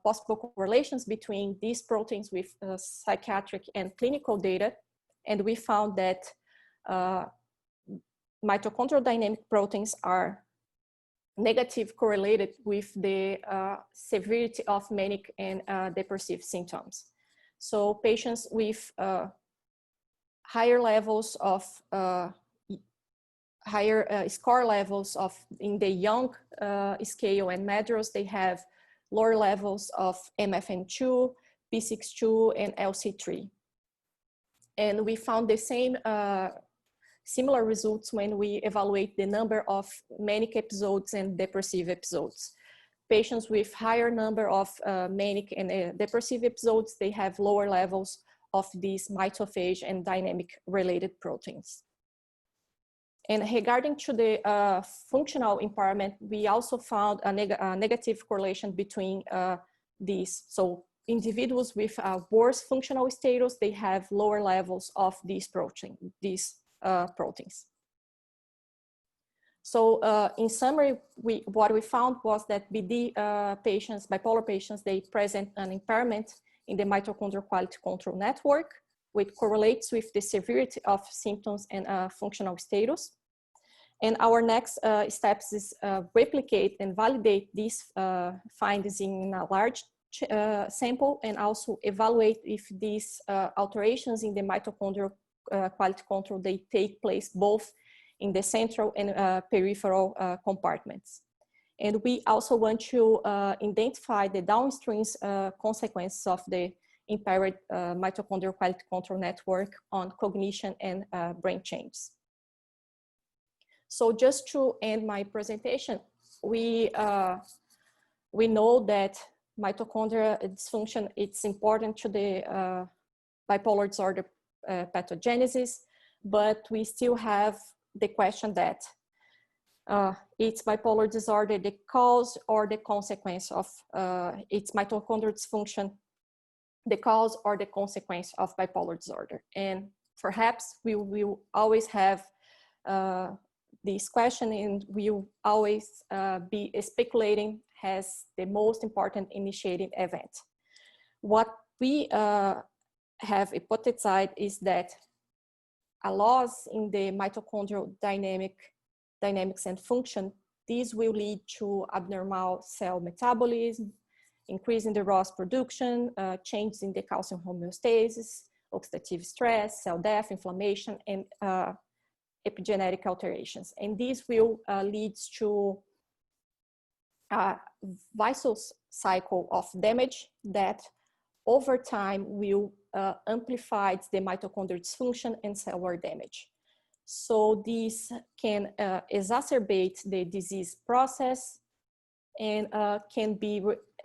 possible correlations between these proteins with psychiatric and clinical data. And we found that mitochondrial dynamic proteins are negative correlated with the severity of manic and depressive symptoms. So patients with higher levels of higher score levels of in the Young scale and MADRS, they have lower levels of MFM2, P62, and LC3. And we found the same similar results when we evaluate the number of manic episodes and depressive episodes. Patients with higher number of manic and depressive episodes, they have lower levels of these mitophage and dynamic related proteins. And regarding to the functional impairment, we also found a negative correlation between these. So individuals with worse functional status, they have lower levels of these proteins. So in summary, what we found was that BD patients, bipolar patients, they present an impairment in the mitochondrial quality control network, which correlates with the severity of symptoms and functional status. And our next steps is replicate and validate these findings in a large sample, and also evaluate if these alterations in the mitochondrial quality control, they take place both in the central and peripheral compartments. And we also want to identify the downstream consequences of the impaired mitochondrial quality control network on cognition and brain changes. So just to end my presentation, we know that mitochondrial dysfunction, it's important to the bipolar disorder pathogenesis, but we still have the question that it's bipolar disorder the cause or the consequence of its mitochondrial dysfunction, the cause or the consequence of bipolar disorder. And perhaps we will always have this question, and we will always be speculating as the most important initiating event. What we have hypothesized is that a loss in the mitochondrial dynamics and function, these will lead to abnormal cell metabolism, increase in the ROS production, changes in the calcium homeostasis, oxidative stress, cell death, inflammation, and epigenetic alterations. And this will lead to a vicious cycle of damage that over time will amplify the mitochondrial dysfunction and cellular damage. So this can exacerbate the disease process and can be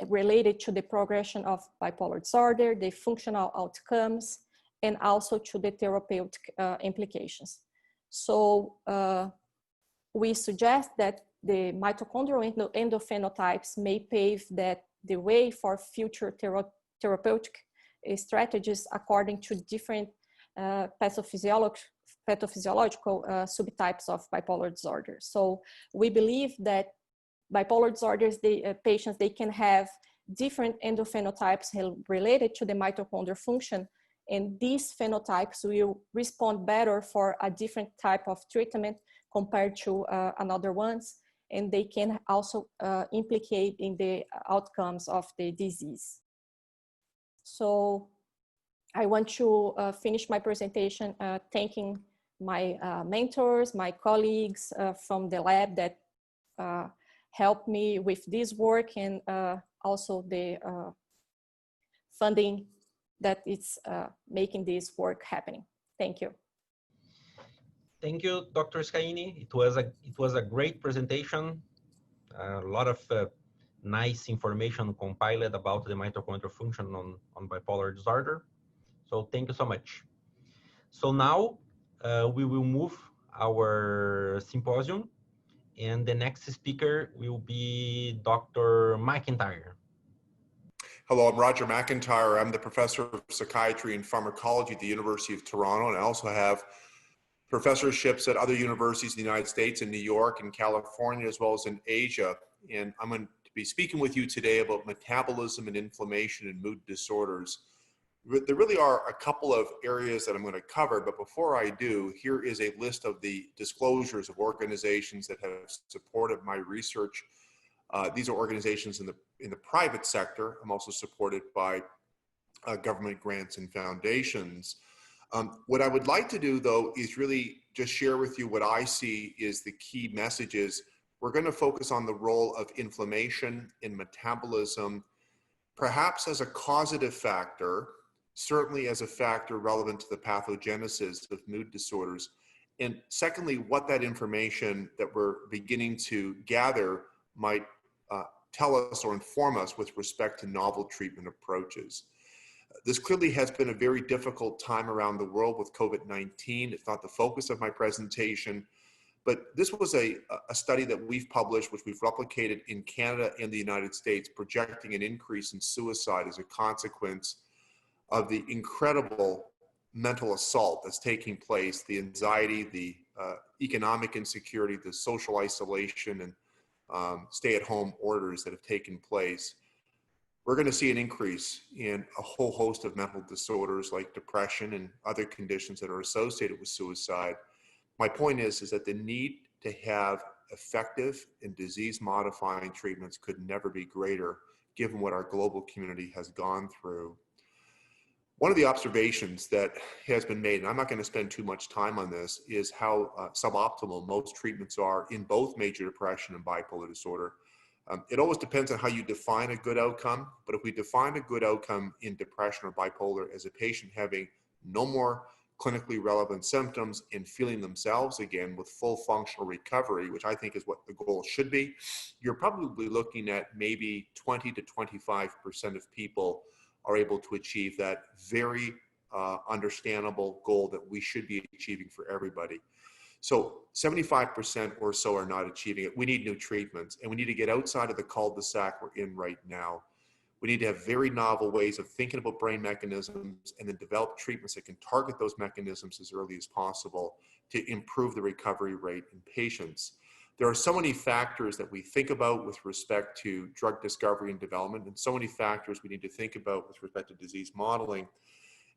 related to the progression of bipolar disorder, the functional outcomes, and also to the therapeutic implications. So we suggest that the mitochondrial endophenotypes may pave the way for future therapeutic strategies according to different pathophysiological subtypes of bipolar disorder. So we believe that bipolar disorders, patients, they can have different endophenotypes related to the mitochondrial function, and these phenotypes will respond better for a different type of treatment compared to another ones, and they can also implicate in the outcomes of the disease. So I want to finish my presentation thanking my mentors, my colleagues from the lab that helped me with this work and also the funding that is making this work happening. Thank you. Thank you, Dr. Scaini. It was a great presentation. A lot of nice information compiled about the mitochondrial function on bipolar disorder. So thank you so much. So now we will move our symposium, and the next speaker will be Dr. McIntyre. Hello, I'm Roger McIntyre. I'm the professor of psychiatry and pharmacology at the University of Toronto, and I also have professorships at other universities in the United States, in New York and California, as well as in Asia. And I'm going to be speaking with you today about metabolism and inflammation and mood disorders. There really are a couple of areas that I'm going to cover, but before I do, here is a list of the disclosures of organizations that have supported my research. These are organizations in the private sector. I'm also supported by government grants and foundations. What I would like to do, though, is really just share with you what I see is the key messages. We're going to focus on the role of inflammation in metabolism, perhaps as a causative factor, certainly as a factor relevant to the pathogenesis of mood disorders. And secondly, what that information that we're beginning to gather might tell us or inform us with respect to novel treatment approaches. This clearly has been a very difficult time around the world with COVID-19. It's not the focus of my presentation, but this was a study that we've published, which we've replicated in Canada and the United States, projecting an increase in suicide as a consequence of the incredible mental assault that's taking place, the anxiety, the economic insecurity, the social isolation, and stay-at-home orders that have taken place. We're going to see an increase in a whole host of mental disorders like depression and other conditions that are associated with suicide. My point is that the need to have effective and disease-modifying treatments could never be greater, given what our global community has gone through. One of the observations that has been made, and I'm not going to spend too much time on this, is how suboptimal most treatments are in both major depression and bipolar disorder. It always depends on how you define a good outcome, but if we define a good outcome in depression or bipolar as a patient having no more clinically relevant symptoms and feeling themselves again with full functional recovery, which I think is what the goal should be, you're probably looking at maybe 20 to 25% of people are able to achieve that very understandable goal that we should be achieving for everybody. So 75% or so are not achieving it. We need new treatments, and we need to get outside of the cul-de-sac we're in right now. We need to have very novel ways of thinking about brain mechanisms and then develop treatments that can target those mechanisms as early as possible to improve the recovery rate in patients. There are so many factors that we think about with respect to drug discovery and development, and so many factors we need to think about with respect to disease modeling.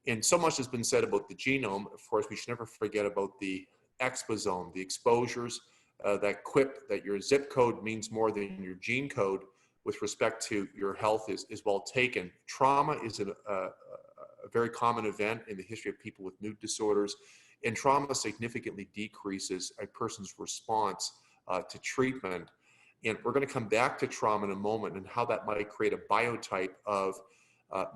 And so much has been said about the genome. Of course, we should never forget about the exposome, the exposures, that quip that your zip code means more than your gene code with respect to your health is well taken. Trauma is a very common event in the history of people with mood disorders, and trauma significantly decreases a person's response to treatment. And we're going to come back to trauma in a moment and how that might create a biotype of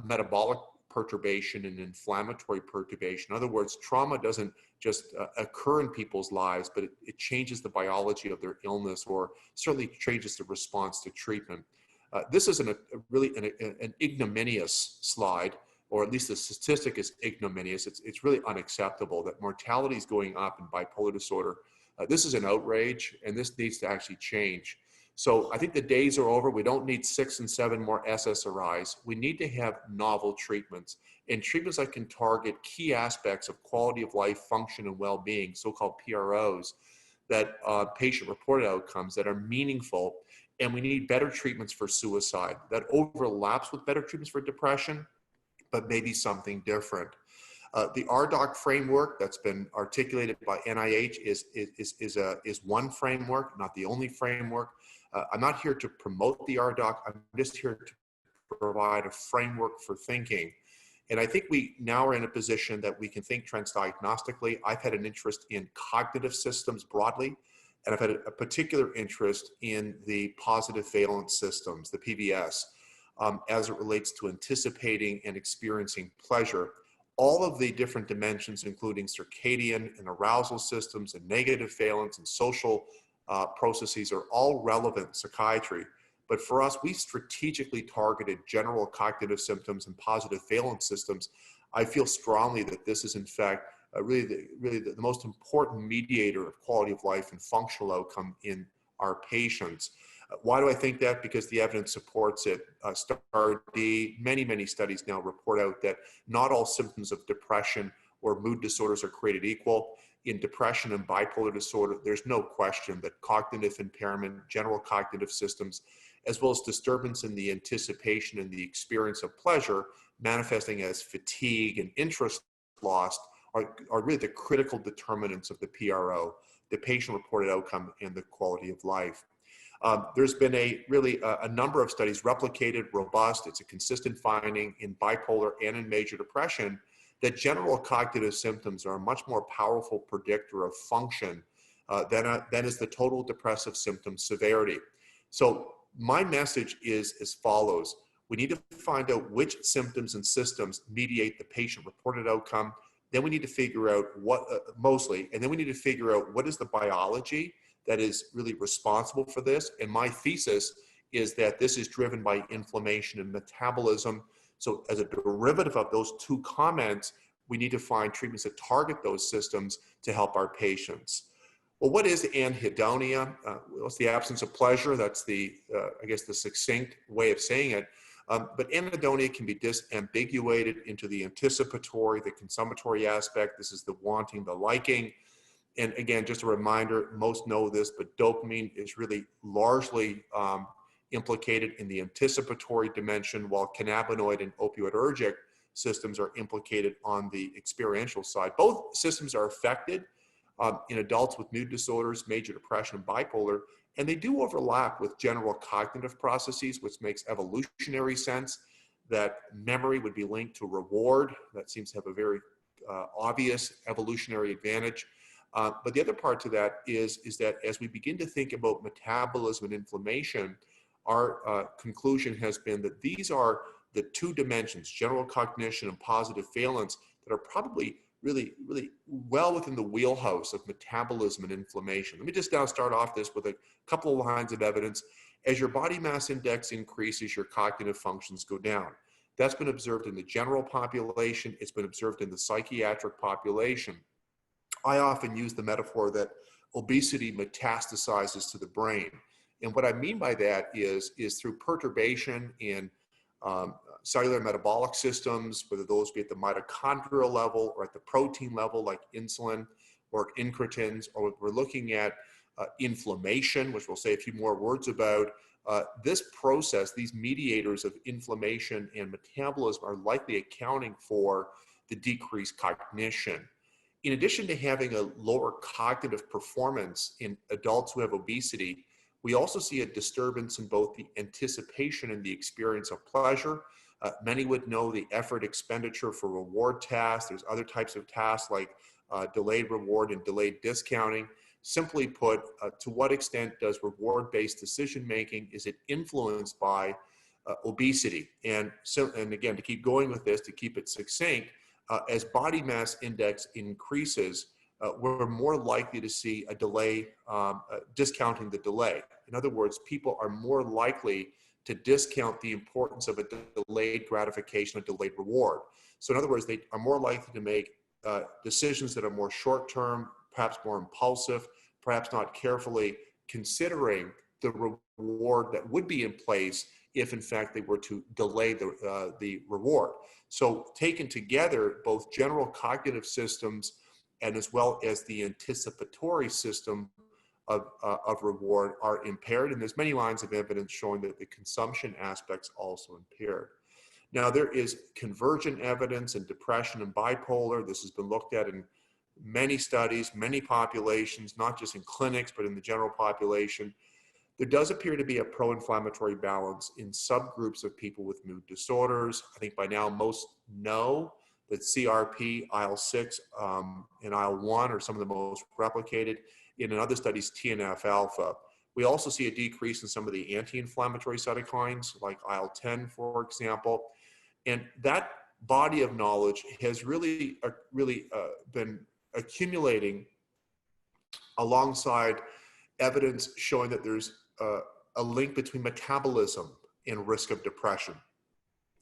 metabolic perturbation and inflammatory perturbation. In other words, trauma doesn't just occur in people's lives, but it changes the biology of their illness, or certainly changes the response to treatment. This is really an ignominious slide, or at least the statistic is ignominious. It's really unacceptable that mortality is going up in bipolar disorder. This is an outrage, and this needs to actually change. So I think the days are over. We don't need 6 and 7 more SSRIs. We need to have novel treatments, and treatments that can target key aspects of quality of life, function, and well-being, so-called PROs, that patient-reported outcomes that are meaningful. And we need better treatments for suicide that overlaps with better treatments for depression, but maybe something different. The RDoC framework that's been articulated by NIH is one framework, not the only framework. I'm not here to promote the RDoC. I'm just here to provide a framework for thinking. And I think we now are in a position that we can think transdiagnostically. I've had an interest in cognitive systems broadly, And I've had a particular interest in the positive valence systems, the PVS, as it relates to anticipating and experiencing pleasure. All of the different dimensions, including circadian and arousal systems and negative valence and social processes, are all relevant in psychiatry. But for us, we strategically targeted general cognitive symptoms and positive valence systems. I feel strongly that this is, in fact, really the most important mediator of quality of life and functional outcome in our patients. Why do I think that? Because the evidence supports it. STAR-D, many studies now report out that not all symptoms of depression or mood disorders are created equal. In depression and bipolar disorder, there's no question that cognitive impairment, general cognitive systems, as well as disturbance in the anticipation and the experience of pleasure, manifesting as fatigue and interest lost, are really the critical determinants of the PRO, the patient-reported outcome, and the quality of life. There's been a number of studies, replicated, robust. It's a consistent finding in bipolar and in major depression that general cognitive symptoms are a much more powerful predictor of function than is the total depressive symptom severity. So my message is as follows. We need to find out which symptoms and systems mediate the patient-reported outcome. Then we need to figure out what, and then we need to figure out what is the biology that is really responsible for this. And my thesis is that this is driven by inflammation and metabolism. So as a derivative of those two comments, we need to find treatments that target those systems to help our patients. Well, what is anhedonia? What's the absence of pleasure? That's the, I guess, the succinct way of saying it. But anhedonia can be disambiguated into the anticipatory, the consummatory aspect. This is the wanting, the liking. And again, just a reminder, most know this, but dopamine is really largely implicated in the anticipatory dimension, while cannabinoid and opioidergic systems are implicated on the experiential side. Both systems are affected in adults with mood disorders, major depression, and bipolar, and they do overlap with general cognitive processes, which makes evolutionary sense that memory would be linked to reward. That seems to have a very obvious evolutionary advantage. But the other part to that is that as we begin to think about metabolism and inflammation, our conclusion has been that these are the two dimensions, general cognition and positive valence, that are probably really well within the wheelhouse of metabolism and inflammation. Let me just now start off this with a couple of lines of evidence. As your body mass index increases, your cognitive functions go down. That's been observed in the general population. It's been observed in the psychiatric population. I often use the metaphor that obesity metastasizes to the brain. And what I mean by that is through perturbation in cellular metabolic systems, whether those be at the mitochondrial level or at the protein level, like insulin or incretins, or we're looking at inflammation, which we'll say a few more words about. This process, these mediators of inflammation and metabolism, are likely accounting for the decreased cognition. In addition to having a lower cognitive performance in adults who have obesity, we also see a disturbance in both the anticipation and the experience of pleasure. Many would know the effort expenditure for reward tasks. There's other types of tasks like delayed reward and delayed discounting. Simply put, to what extent does reward-based decision-making, is it influenced by obesity? And again, to keep going with this, to keep it succinct, as body mass index increases, we're more likely to see a delay, discounting the delay. In other words, people are more likely to discount the importance of a delayed gratification, a delayed reward. So in other words, they are more likely to make decisions that are more short-term, perhaps more impulsive, perhaps not carefully considering the reward that would be in place if in fact they were to delay the reward. So taken together, both general cognitive systems and as well as the anticipatory system of reward are impaired. And there's many lines of evidence showing that the consumption aspects also impaired. Now, there is convergent evidence in depression and bipolar. This has been looked at in many studies, many populations, not just in clinics, but in the general population. There does appear to be a pro-inflammatory balance in subgroups of people with mood disorders. I think by now most know that CRP, IL-6, and IL-1 are some of the most replicated. In other studies, TNF-alpha. We also see a decrease in some of the anti-inflammatory cytokines, like IL-10, for example. And that body of knowledge has really been accumulating alongside evidence showing that there's a link between metabolism and risk of depression.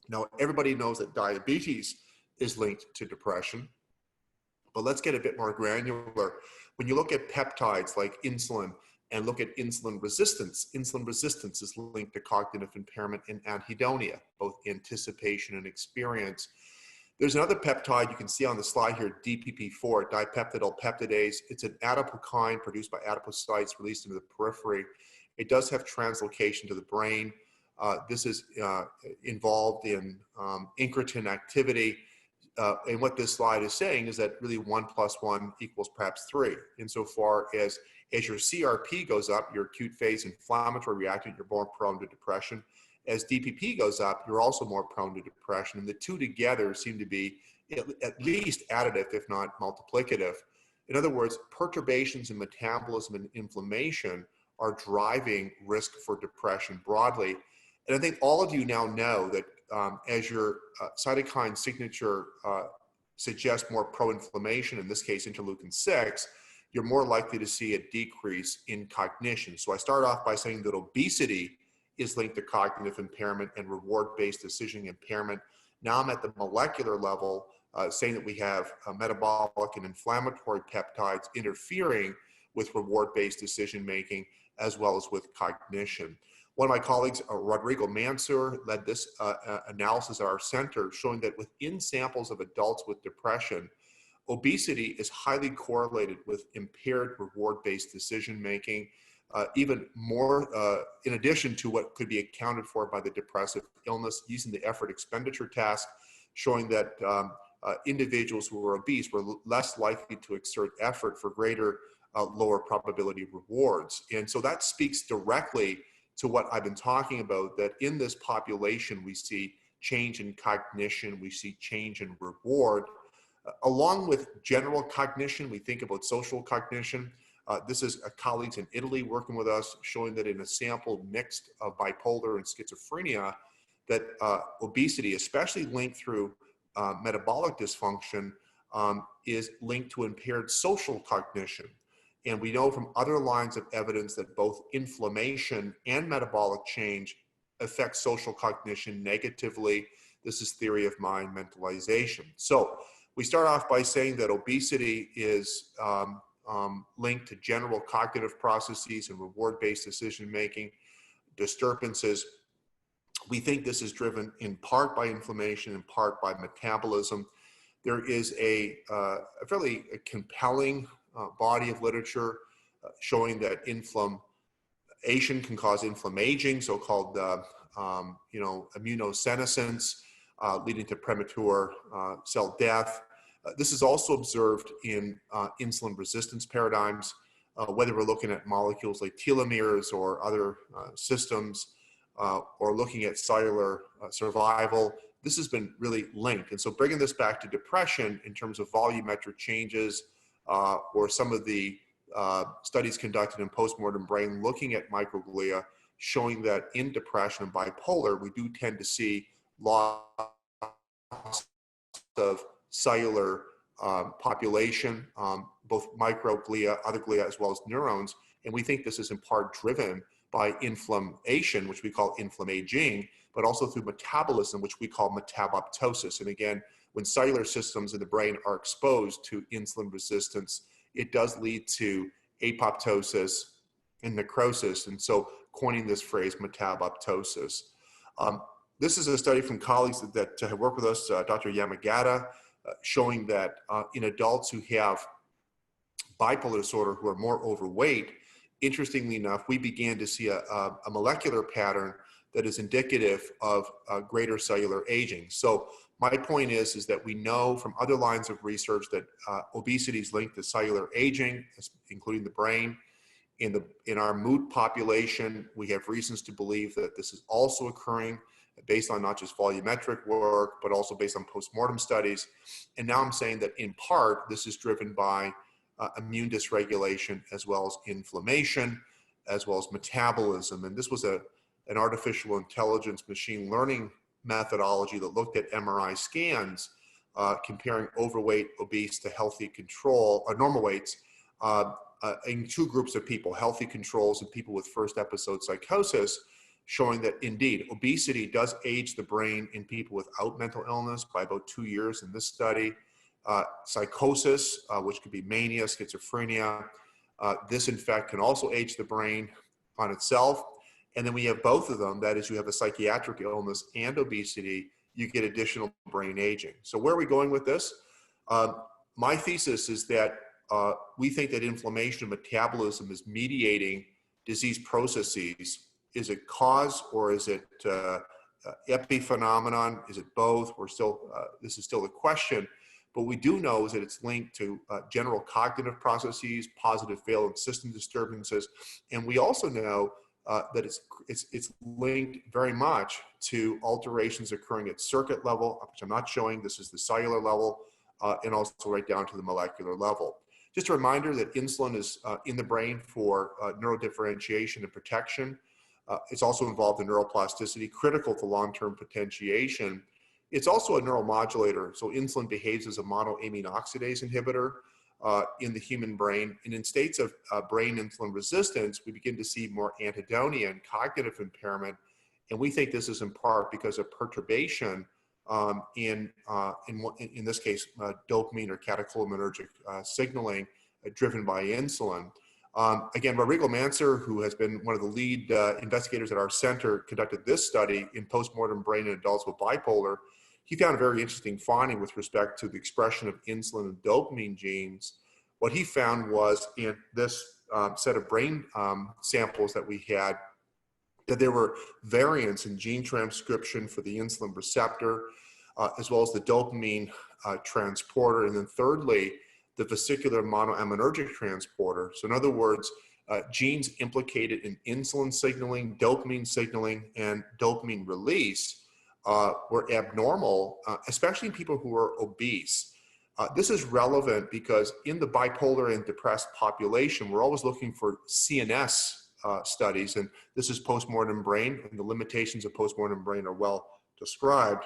Now, everybody knows that diabetes is linked to depression, but let's get a bit more granular. When you look at peptides like insulin and look at insulin resistance is linked to cognitive impairment and anhedonia, both anticipation and experience. There's another peptide you can see on the slide here, DPP4, dipeptidyl peptidase. It's an adipokine produced by adipocytes released into the periphery. It does have translocation to the brain. This is involved in incretin activity. And what this slide is saying is that really 1 + 1 = perhaps 3. Insofar as your CRP goes up, your acute phase inflammatory reactant, you're more prone to depression. As DPP goes up, you're also more prone to depression. And the two together seem to be at least additive, if not multiplicative. In other words, perturbations in metabolism and inflammation are driving risk for depression broadly. And I think all of you now know that as your cytokine signature suggests more pro-inflammation, in this case interleukin-6, you're more likely to see a decrease in cognition. So I start off by saying that obesity is linked to cognitive impairment and reward-based decision impairment. Now I'm at the molecular level saying that we have metabolic and inflammatory peptides interfering with reward-based decision-making as well as with cognition. One of my colleagues, Rodrigo Mansur, led this analysis at our center showing that within samples of adults with depression, obesity is highly correlated with impaired reward-based decision-making, even more in addition to what could be accounted for by the depressive illness, using the effort expenditure task, showing that individuals who were obese were less likely to exert effort for greater lower probability rewards. And so that speaks directly to what I've been talking about, that in this population, we see change in cognition, we see change in reward. Along with general cognition, we think about social cognition. This is colleagues in Italy working with us, showing that in a sample mixed of bipolar and schizophrenia, that obesity, especially linked through metabolic dysfunction, is linked to impaired social cognition. And we know from other lines of evidence that both inflammation and metabolic change affect social cognition negatively. This is theory of mind mentalization. So we start off by saying that obesity is linked to general cognitive processes and reward-based decision-making disturbances. We think this is driven in part by inflammation, in part by metabolism. There is a fairly compelling body of literature showing that inflammation can cause inflammaging, so-called immunosenescence, leading to premature cell death. This is also observed in insulin resistance paradigms, whether we're looking at molecules like telomeres or other systems, or looking at cellular survival. This has been really linked. And so bringing this back to depression in terms of volumetric changes, or some of the studies conducted in postmortem brain looking at microglia, showing that in depression and bipolar, we do tend to see loss of cellular population, both microglia, other glia, as well as neurons. And we think this is in part driven by inflammation, which we call inflammaging, but also through metabolism, which we call metaboptosis. And again, when cellular systems in the brain are exposed to insulin resistance, it does lead to apoptosis and necrosis. And so coining this phrase, metaboptosis. This is a study from colleagues that have worked with us, Dr. Yamagata, showing that in adults who have bipolar disorder who are more overweight, interestingly enough, we began to see a molecular pattern that is indicative of greater cellular aging. So my point is that we know from other lines of research that obesity is linked to cellular aging, including the brain. In our mood population, we have reasons to believe that this is also occurring based on not just volumetric work, but also based on postmortem studies. And now I'm saying that in part, this is driven by immune dysregulation, as well as inflammation, as well as metabolism. And this was an artificial intelligence machine learning methodology that looked at MRI scans comparing overweight, obese to healthy control, or normal weights, in two groups of people, healthy controls and people with first episode psychosis, showing that indeed obesity does age the brain in people without mental illness by about 2 years in this study. Psychosis, which could be mania, schizophrenia, this in fact can also age the brain on itself. And then we have both of them, that is, you have a psychiatric illness and obesity, you get additional brain aging. So where are we going with this? My thesis is that we think that inflammation and metabolism is mediating disease processes. Is it cause, or is it epiphenomenon? Is it both? We're still, this is still a question. But we do know is that it's linked to general cognitive processes, positive valence system disturbances, and we also know that it's linked very much to alterations occurring at circuit level, which I'm not showing. This is the cellular level, and also right down to the molecular level. Just a reminder that insulin is in the brain for neurodifferentiation and protection. It's also involved in neuroplasticity, critical to long-term potentiation. It's also a neuromodulator, so insulin behaves as a monoamine oxidase inhibitor in the human brain. And in states of brain insulin resistance, we begin to see more anhedonia and cognitive impairment. And we think this is in part because of perturbation in this case, dopamine or catecholaminergic signaling driven by insulin. Again, Rodrigo Manser, who has been one of the lead investigators at our center, conducted this study in postmortem brain in adults with bipolar. He found a very interesting finding with respect to the expression of insulin and dopamine genes. What he found was in this set of brain samples that we had, that there were variants in gene transcription for the insulin receptor, as well as the dopamine transporter, and then thirdly, the vesicular monoaminergic transporter. So in other words, genes implicated in insulin signaling, and dopamine release were abnormal, especially in people who are obese. This is relevant because in the bipolar and depressed population, we're always looking for CNS studies, and this is postmortem brain, and the limitations of postmortem brain are well described.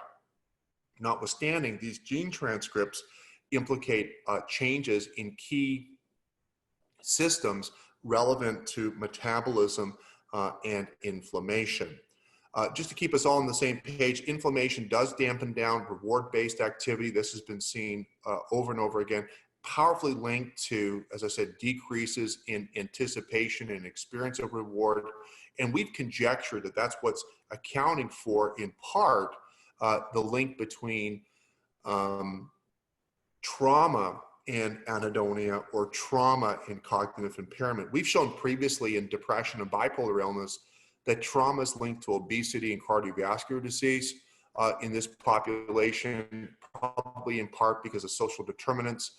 Notwithstanding, these gene transcripts implicate changes in key systems relevant to metabolism and inflammation. Just to keep us all on the same page, inflammation does dampen down reward-based activity. This has been seen over and over again, powerfully linked to, as I said, decreases in anticipation and experience of reward. And we've conjectured that that's what's accounting for, in part, the link between trauma and anhedonia, or trauma and cognitive impairment. We've shown previously in depression and bipolar illness that trauma is linked to obesity and cardiovascular disease in this population, probably in part because of social determinants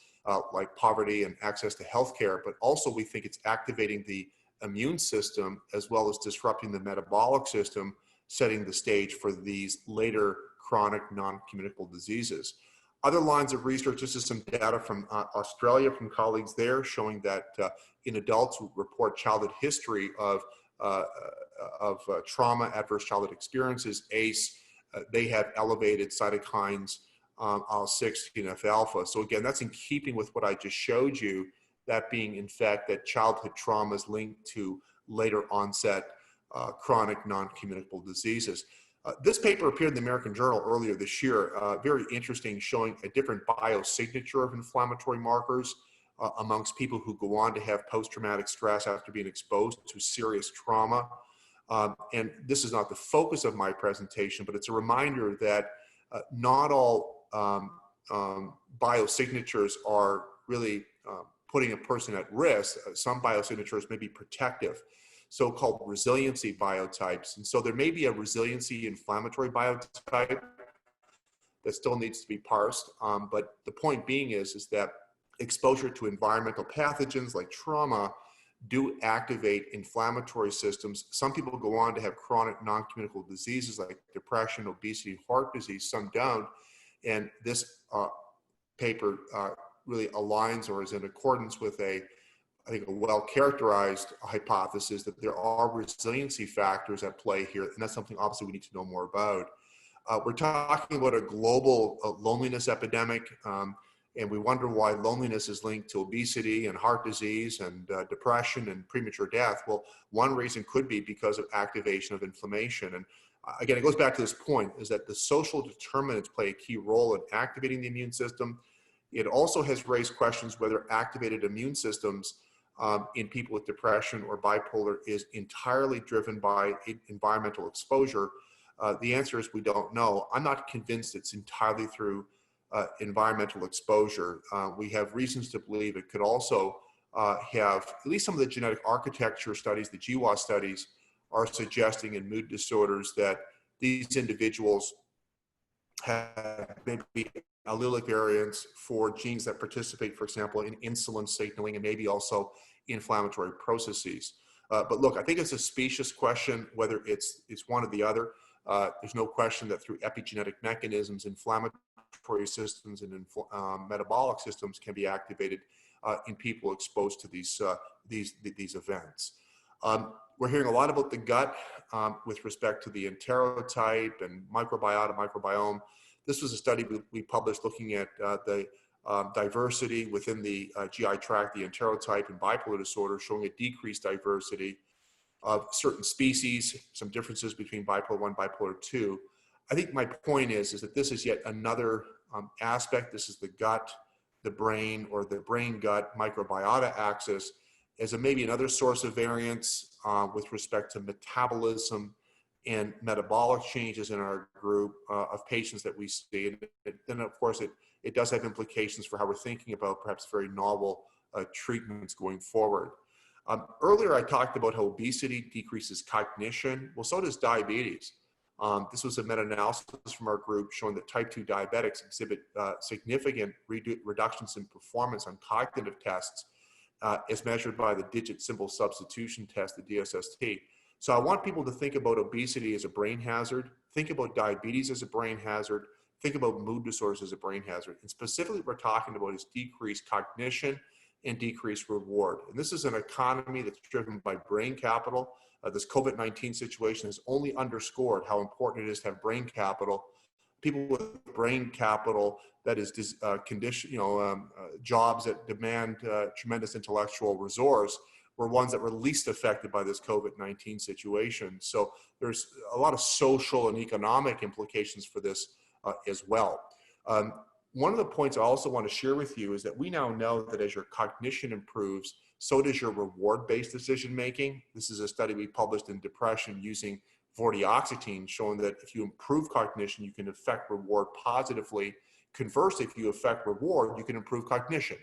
like poverty and access to healthcare, but also we think it's activating the immune system as well as disrupting the metabolic system, setting the stage for these later chronic non-communicable diseases. Other lines of research, this is some data from Australia from colleagues there showing that in adults who report childhood history of trauma, adverse childhood experiences, ACE, they have elevated cytokines, IL-6, TNF-alpha. So again, that's in keeping with what I just showed you, that being in fact that childhood trauma is linked to later onset chronic non-communicable diseases. This paper appeared in the American Journal earlier this year, very interesting, showing a different biosignature of inflammatory markers amongst people who go on to have post-traumatic stress after being exposed to serious trauma. And this is not the focus of my presentation, but it's a reminder that not all biosignatures are really putting a person at risk. Some biosignatures may be protective, so-called resiliency biotypes. And so there may be a resiliency inflammatory biotype that still needs to be parsed. But the point being is that exposure to environmental pathogens like trauma do activate inflammatory systems. Some people go on to have chronic non-communicable diseases like depression, obesity, heart disease, some don't. And this paper really aligns or is in accordance with I think a well-characterized hypothesis that there are resiliency factors at play here, and that's something obviously we need to know more about. We're talking about a global loneliness epidemic, and we wonder why loneliness is linked to obesity and heart disease and depression and premature death. Well, one reason could be because of activation of inflammation. And again, it goes back to this point, is that the social determinants play a key role in activating the immune system. It also has raised questions whether activated immune systems in people with depression or bipolar is entirely driven by environmental exposure. The answer is we don't know. I'm not convinced it's entirely through environmental exposure. We have reasons to believe it could also have, at least some of the genetic architecture studies, the GWAS studies, are suggesting in mood disorders that these individuals have maybe allelic variants for genes that participate, for example, in insulin signaling and maybe also inflammatory processes. But look, I think it's a specious question whether it's one or the other. There's no question that through epigenetic mechanisms, inflammatory systems and metabolic systems can be activated in people exposed to these events. We're hearing a lot about the gut with respect to the enterotype and microbiome. This was a study we published looking at the diversity within the GI tract, the enterotype in bipolar disorder, showing a decreased diversity of certain species, some differences between bipolar 1, bipolar 2. I think my point is that this is yet another aspect. This is the gut, the brain, or the brain-gut microbiota axis as maybe another source of variance with respect to metabolism and metabolic changes in our group of patients that we see. And then, of course, it does have implications for how we're thinking about perhaps very novel treatments going forward. Earlier, I talked about how obesity decreases cognition. Well, so does diabetes. This was a meta-analysis from our group showing that type 2 diabetics exhibit significant reductions in performance on cognitive tests as measured by the digit symbol substitution test, the DSST. So I want people to think about obesity as a brain hazard, think about diabetes as a brain hazard, think about mood disorders as a brain hazard. And specifically what we're talking about is decreased cognition and decreased reward. And this is an economy that's driven by brain capital. This COVID-19 situation has only underscored how important it is to have brain capital. People with brain capital that is jobs that demand tremendous intellectual resource were ones that were least affected by this COVID-19 situation. So there's a lot of social and economic implications for this as well. One of the points I also want to share with you is that we now know that as your cognition improves, so does your reward-based decision-making. This is a study we published in depression using vortioxetine, showing that if you improve cognition, you can affect reward positively. Conversely, if you affect reward, you can improve cognition.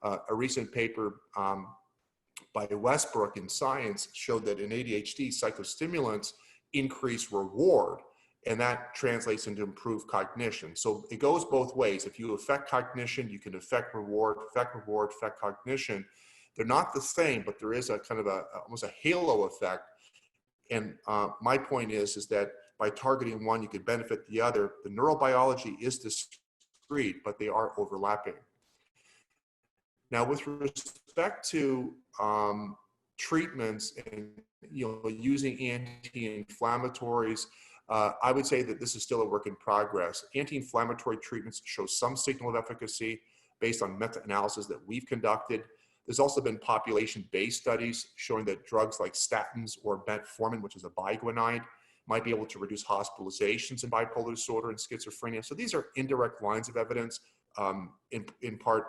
A recent paper by Westbrook in Science showed that in ADHD, psychostimulants increase reward, and that translates into improved cognition. So it goes both ways. If you affect cognition, you can affect reward, affect cognition. They're not the same, but there is a kind of almost a halo effect. And my point is that by targeting one, you could benefit the other. The neurobiology is discrete, but they are overlapping. Now, with respect to treatments and using anti-inflammatories, I would say that this is still a work in progress. Anti-inflammatory treatments show some signal of efficacy based on meta-analysis that we've conducted. There's also been population-based studies showing that drugs like statins or metformin, which is a biguanide, might be able to reduce hospitalizations in bipolar disorder and schizophrenia. So these are indirect lines of evidence, in part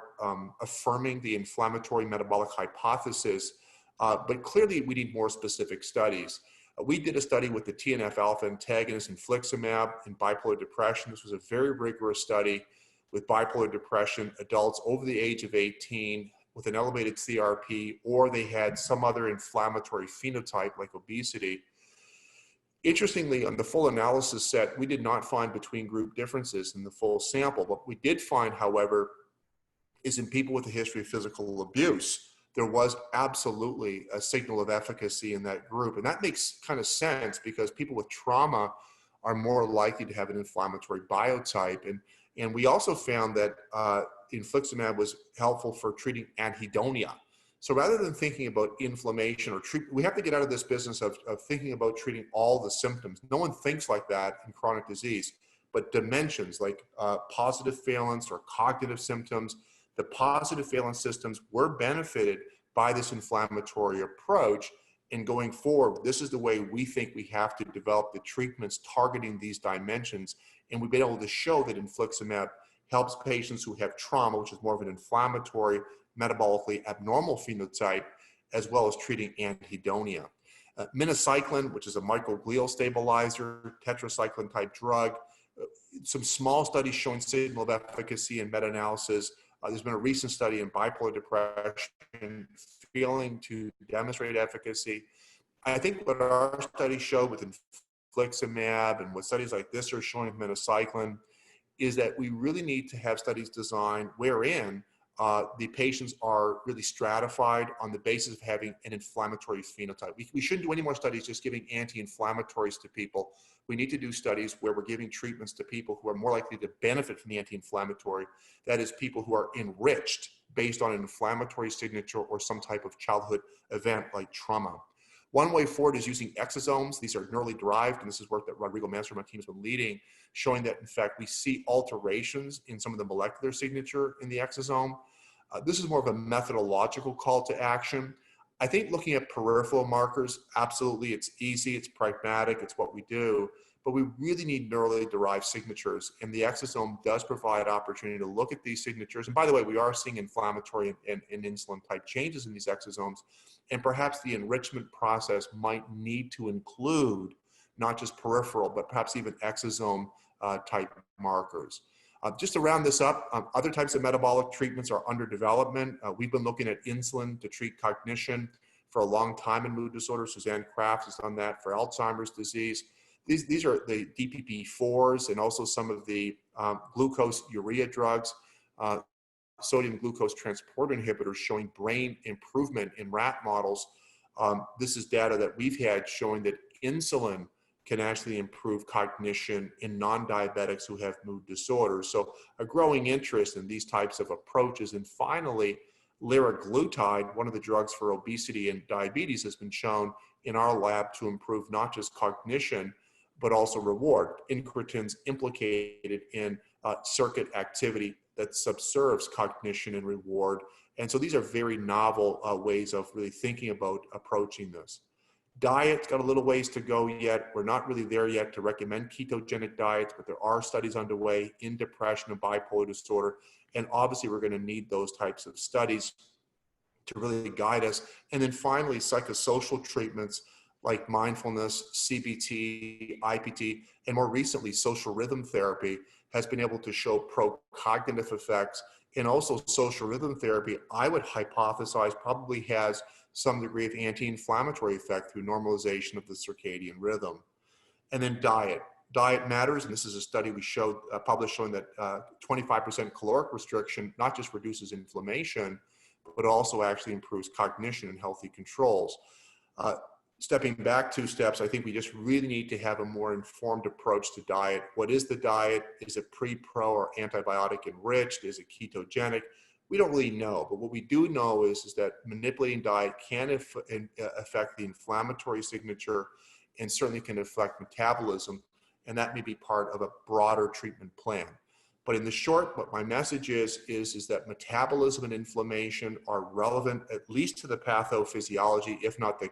affirming the inflammatory metabolic hypothesis, but clearly we need more specific studies. We did a study with the TNF-alpha antagonist infliximab in bipolar depression. This was a very rigorous study with bipolar depression, adults over the age of 18 with an elevated CRP, or they had some other inflammatory phenotype like obesity. Interestingly, on the full analysis set, we did not find between group differences in the full sample. What we did find, however, is in people with a history of physical abuse, there was absolutely a signal of efficacy in that group. And that makes kind of sense because people with trauma are more likely to have an inflammatory biotype. And we also found that infliximab was helpful for treating anhedonia. So rather than thinking about inflammation or treatment, we have to get out of this business of thinking about treating all the symptoms. No one thinks like that in chronic disease, but dimensions like positive valence or cognitive symptoms, the positive valence systems were benefited by this inflammatory approach. And going forward, this is the way we think we have to develop the treatments targeting these dimensions. And we've been able to show that infliximab helps patients who have trauma, which is more of an inflammatory, metabolically abnormal phenotype, as well as treating anhedonia. Minocycline, which is a microglial stabilizer, tetracycline type drug, some small studies showing signal of efficacy in meta-analysis. There's been a recent study in bipolar depression failing to demonstrate efficacy. I think what our studies show with infliximab and what studies like this are showing with minocycline is that we really need to have studies designed wherein the patients are really stratified on the basis of having an inflammatory phenotype. We shouldn't do any more studies just giving anti-inflammatories to people. We need to do studies where we're giving treatments to people who are more likely to benefit from the anti-inflammatory. That is, people who are enriched based on an inflammatory signature or some type of childhood event like trauma. One way forward is using exosomes. These are neurally derived, and this is work that Rodrigo Manso and my team has been leading, showing that, in fact, we see alterations in some of the molecular signature in the exosome. This is more of a methodological call to action. I think looking at peripheral markers, absolutely, it's easy, it's pragmatic, it's what we do, but we really need neurally derived signatures, and the exosome does provide opportunity to look at these signatures. And by the way, we are seeing inflammatory and insulin type changes in these exosomes, and perhaps the enrichment process might need to include not just peripheral, but perhaps even exosome type markers. Just to round this up, other types of metabolic treatments are under development. We've been looking at insulin to treat cognition for a long time in mood disorders. Suzanne Kraft has done that for Alzheimer's disease. These are the DPP-4s and also some of the glucose urea drugs, sodium glucose transporter inhibitors showing brain improvement in rat models. This is data that we've had showing that insulin can actually improve cognition in non-diabetics who have mood disorders. So a growing interest in these types of approaches. And finally, liraglutide, one of the drugs for obesity and diabetes, has been shown in our lab to improve not just cognition, but also reward. Incretins implicated in circuit activity that subserves cognition and reward. And so these are very novel ways of really thinking about approaching this. Diet's got a little ways to go yet. We're not really there yet to recommend ketogenic diets, but there are studies underway in depression and bipolar disorder. And obviously we're going to need those types of studies to really guide us. And then finally, psychosocial treatments like mindfulness, CBT, IPT, and more recently, social rhythm therapy has been able to show pro-cognitive effects. And also social rhythm therapy, I would hypothesize, probably has some degree of anti-inflammatory effect through normalization of the circadian rhythm. And then diet. Diet matters, and this is a study we showed, published, showing that 25% caloric restriction not just reduces inflammation, but also actually improves cognition and healthy controls. Stepping back 2 steps, I think we just really need to have a more informed approach to diet. What is the diet? Is it pre, pro, or antibiotic enriched? Is it ketogenic? We don't really know, but what we do know is that manipulating diet can affect the inflammatory signature and certainly can affect metabolism, and that may be part of a broader treatment plan. But in the short, what my message is that metabolism and inflammation are relevant at least to the pathophysiology, if not the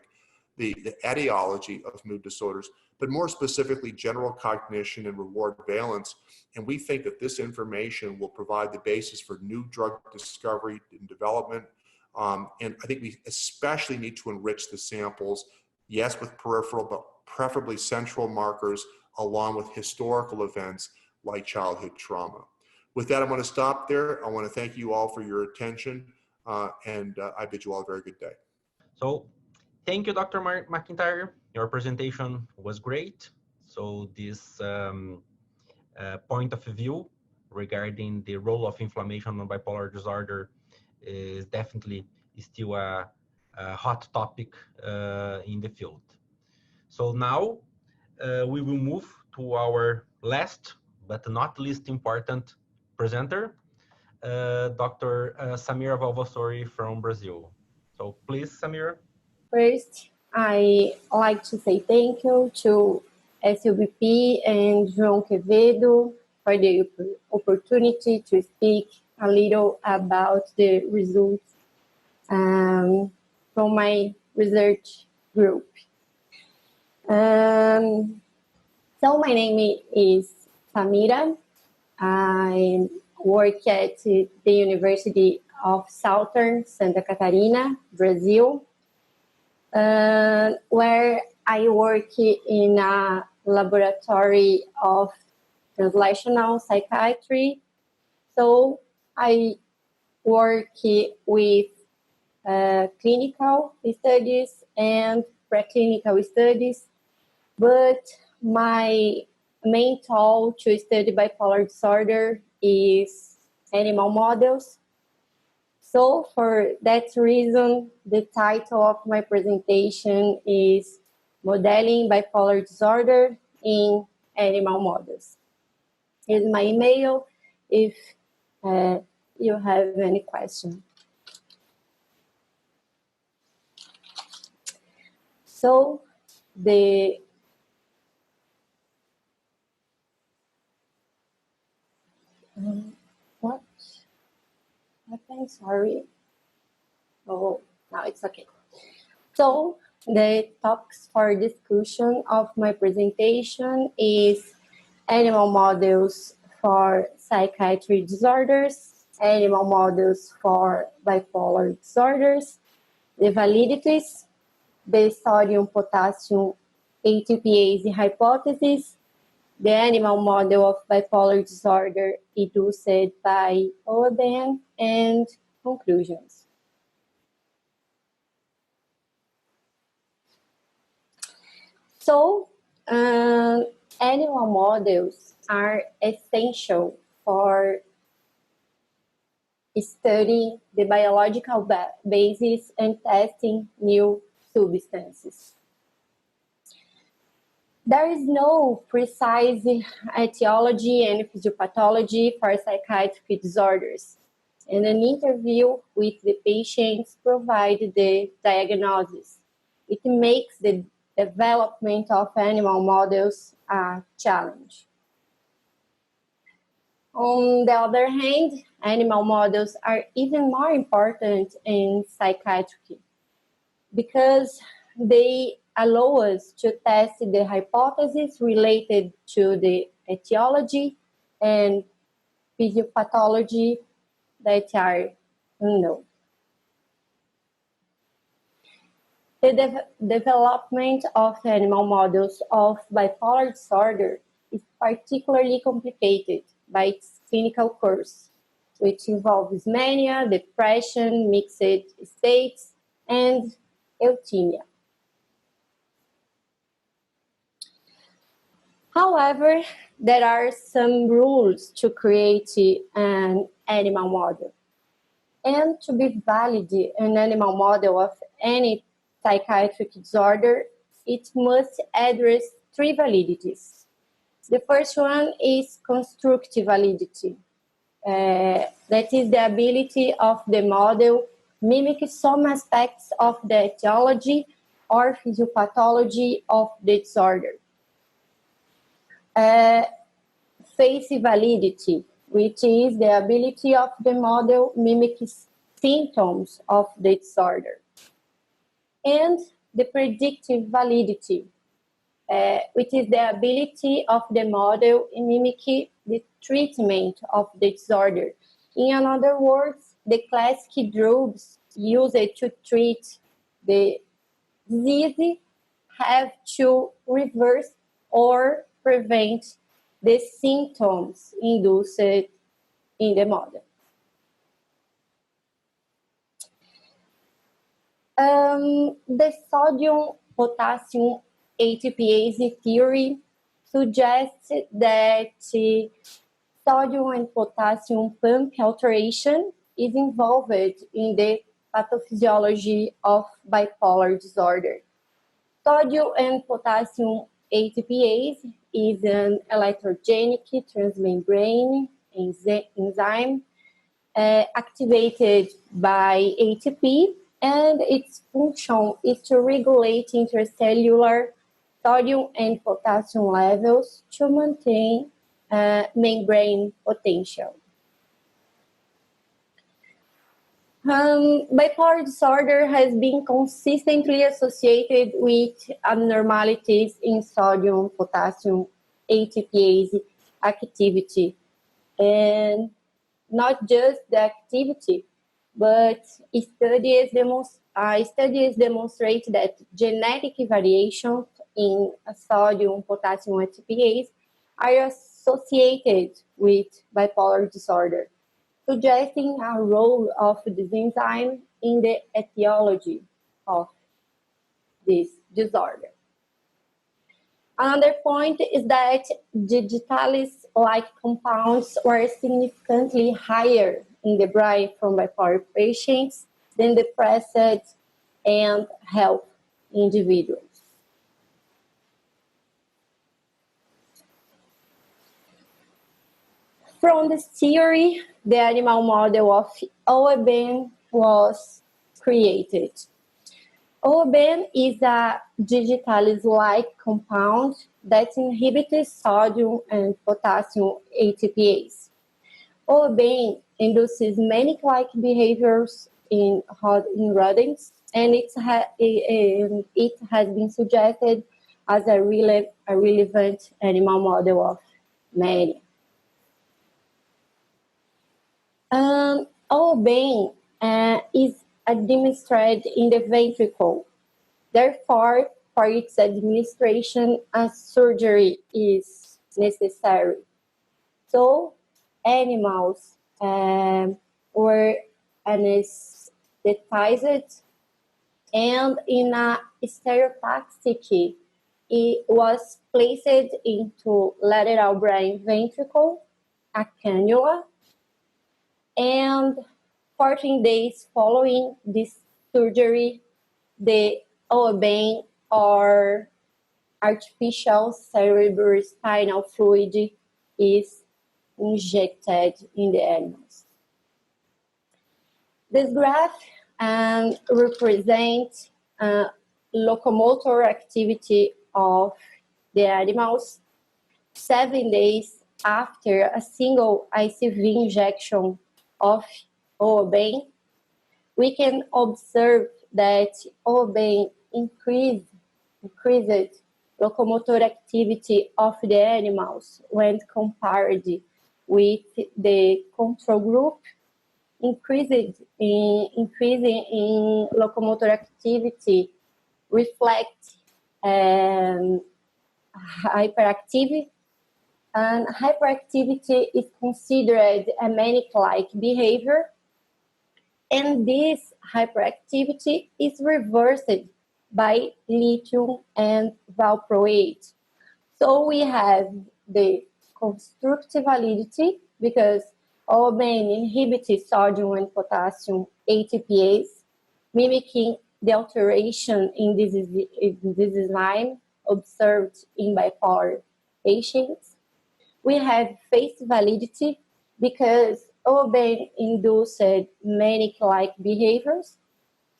etiology of mood disorders, but more specifically general cognition and reward valence. And we think that this information will provide the basis for new drug discovery and development. And I think we especially need to enrich the samples, yes, with peripheral, but preferably central markers along with historical events like childhood trauma. With that, I'm going to stop there. I want to thank you all for your attention, and I bid you all a very good day. So thank you, Dr. McIntyre. Your presentation was great. So this point of view regarding the role of inflammation on bipolar disorder is definitely still a hot topic in the field. So now we will move to our last but not least important presenter, Dr. Samira Valvassori from Brazil. So please, Samira. First, I like to say thank you to SUBP and João Quevedo for the opportunity to speak a little about the results from my research group. So my name is Samira. I work at the University of Southern Santa Catarina, Brazil, where I work in a laboratory of translational psychiatry. So I work with clinical studies and preclinical studies, but my main tool to study bipolar disorder is animal models. So for that reason, the title of my presentation is Modeling Bipolar Disorder in Animal Models. Here's my email if you have any question. So what? Okay, sorry. Oh, now it's okay. So the topics for discussion of my presentation is animal models for psychiatric disorders, animal models for bipolar disorders, the validities, the sodium-potassium ATPase hypothesis, the animal model of bipolar disorder induced by OABN, and conclusions. So, animal models are essential for studying the biological basis and testing new substances. There is no precise etiology and physiopathology for psychiatric disorders, and an interview with the patients provides the diagnosis. It makes the development of animal models a challenge. On the other hand, animal models are even more important in psychiatry because they allow us to test the hypotheses related to the etiology and physiopathology that are unknown. The development of animal models of bipolar disorder is particularly complicated by its clinical course, which involves mania, depression, mixed states, and euthymia. However, there are some rules to create an animal model. And to be valid an animal model of any psychiatric disorder, it must address three validities. The first one is constructive validity. That is the ability of the model mimic some aspects of the etiology or physiopathology of the disorder. Face validity, which is the ability of the model mimic symptoms of the disorder. And the predictive validity, which is the ability of the model to mimic the treatment of the disorder. In other words, the classic drugs used to treat the disease have to reverse or prevent the symptoms induced in the model. The sodium-potassium ATPase theory suggests that sodium and potassium pump alteration is involved in the pathophysiology of bipolar disorder. Sodium and potassium ATPase is an electrogenic transmembrane enzyme activated by ATP, and its function is to regulate intracellular sodium and potassium levels to maintain membrane potential. Bipolar disorder has been consistently associated with abnormalities in sodium, potassium, ATPase activity, and not just the activity, but studies demonstrate that genetic variations in sodium, potassium, ATPase are associated with bipolar disorder, suggesting a role of this enzyme in the etiology of this disorder. Another point is that digitalis-like compounds were significantly higher in the brain from bipolar patients than depressed and healthy individuals. From this theory, the animal model of OABN was created. OABN is a digitalis-like compound that inhibits sodium and potassium ATPase. OABN induces manic-like behaviors in rodents, and it has been suggested as a relevant animal model of mania. OABN is administered in the ventricle. Therefore, for its administration, a surgery is necessary. So, animals were anesthetized, and in a stereotactic, it was placed into lateral brain ventricle, a cannula, and 14 days following this surgery, the OABN or artificial cerebrospinal fluid is injected in the animals. This graph represents locomotor activity of the animals 7 days after a single ICV injection of OABN. We can observe that OABN increased locomotor activity of the animals when compared with the control group, increasing in locomotor activity reflect hyperactivity, and hyperactivity is considered a manic-like behavior, and this hyperactivity is reversed by lithium and valproate. So we have the constructive validity because OABN inhibits sodium and potassium ATPase, mimicking the alteration in this enzyme observed in bipolar patients. We have face validity because OABN induced manic-like behaviors,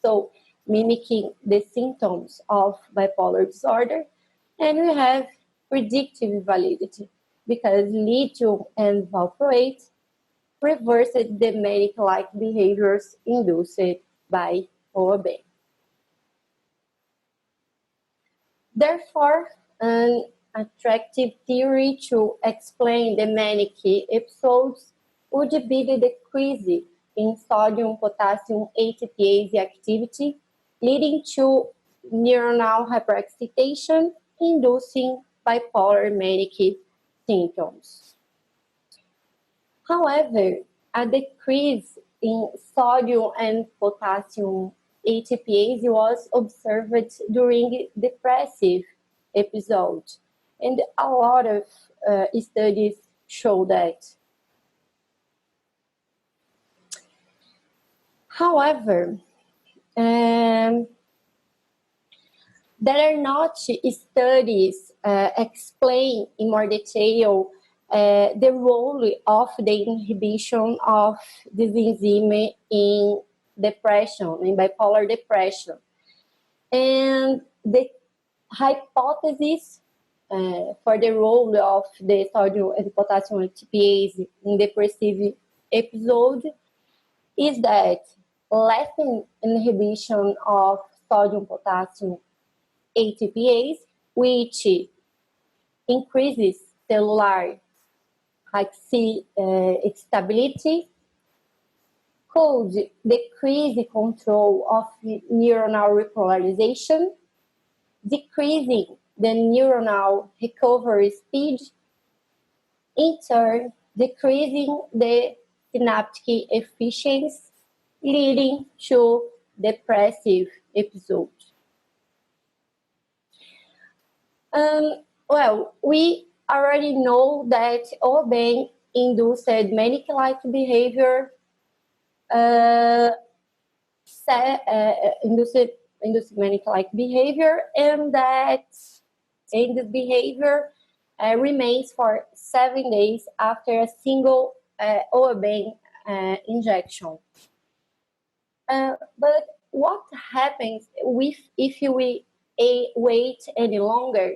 so mimicking the symptoms of bipolar disorder. And we have predictive validity because lithium and valproate reversed the manic-like behaviors induced by OABN. Therefore, an attractive theory to explain the manic episodes would be the decrease in sodium potassium ATPase activity, leading to neuronal hyperexcitation, inducing bipolar manic symptoms. However, a decrease in sodium and potassium ATPase was observed during depressive episodes, and a lot of studies show that. However, There are not studies explain in more detail the role of the inhibition of this enzyme in depression, in bipolar depression. And the hypothesis for the role of the sodium and potassium ATPase in depressive episode is that lasting inhibition of sodium potassium ATPase, which increases cellular stability, could decrease the control of neuronal repolarization, decreasing the neuronal recovery speed, in turn decreasing the synaptic efficiency, leading to depressive episodes. Well, we already know that Oben induced manic-like behavior, induced manic-like behavior, and that this behavior remains for 7 days after a single Oben injection. But what happens if we wait any longer?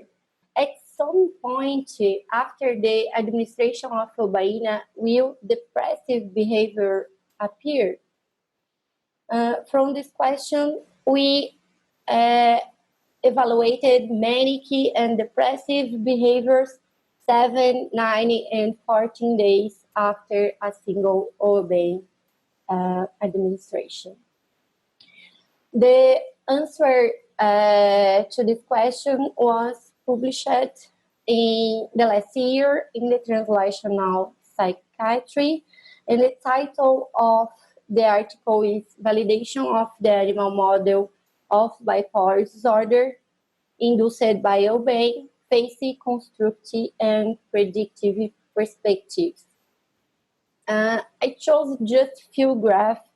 At some point after the administration of Obaina, will depressive behavior appear? From this question, we evaluated manic and depressive behaviors 7, 9, and 14 days after a single Oben administration. The answer to this question was published in the last year in the Translational Psychiatry, and the title of the article is Validation of the Animal Model of Bipolar Disorder Induced by Oben, Face, Constructive, and Predictive Perspectives. I chose just few graphs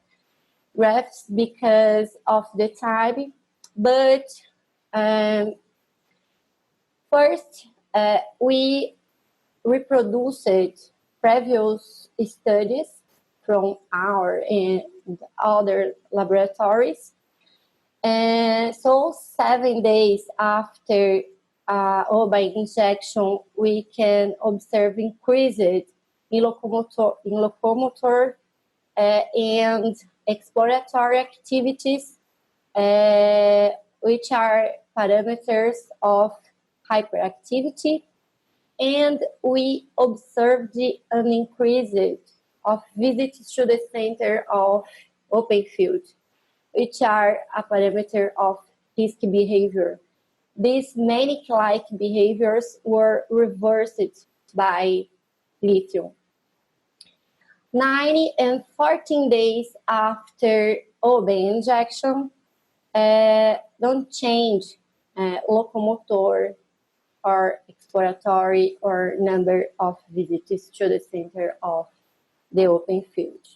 because of the time, but first we reproduced previous studies from our and other laboratories, and so 7 days after Oben injection, we can observe increased in locomotor and exploratory activities, which are parameters of hyperactivity, and we observed an increase of visits to the center of open field, which are a parameter of risk behavior. These manic-like behaviors were reversed by lithium. 9 and 14 days after Oben injection, don't change locomotor or exploratory or number of visits to the center of the open field.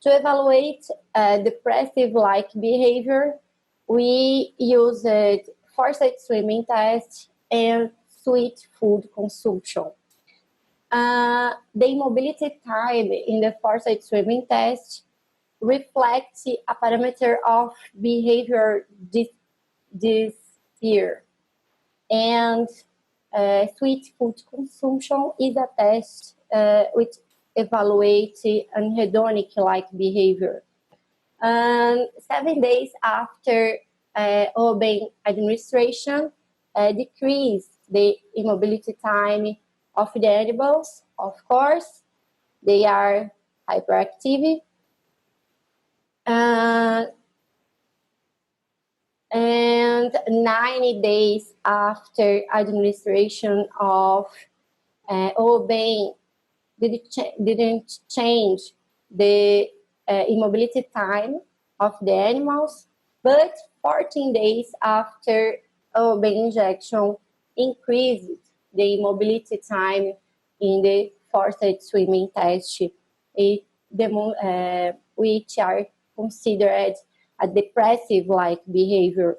To evaluate depressive-like behavior, we used forced swimming test and sweet food consumption. The immobility time in the forced swimming test reflects a parameter of behavior this year. And sweet food consumption is a test which evaluates anhedonic-like behavior. 7 days after Oben administration, decrease the immobility time of the animals. Of course, they are hyperactive. And 90 days after administration of Oben, didn't change the immobility time of the animals, but 14 days after Oben injection increased the immobility time in the forced swimming test, which are considered a depressive-like behavior.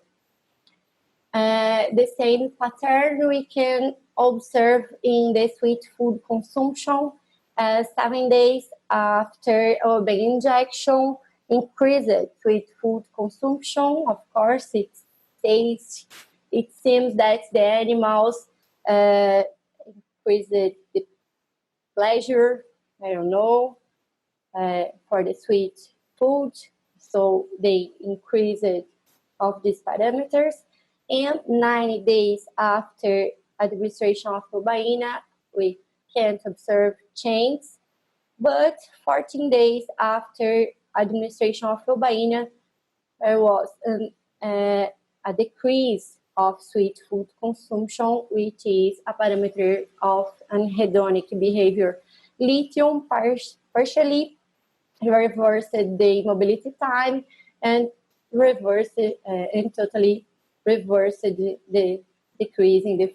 The same pattern we can observe in the sweet food consumption. 7 days after OB injection, increased sweet food consumption. Of course, it seems that the animals increased the pleasure, I don't know, for the sweet food. So they increased of these parameters. And 90 days after administration of Lobaina, we can't observe change. But 14 days after administration of Lobaina, there was a decrease of sweet food consumption, which is a parameter of anhedonic behavior. Lithium partially reversed the mobility time and totally reversed the decrease in the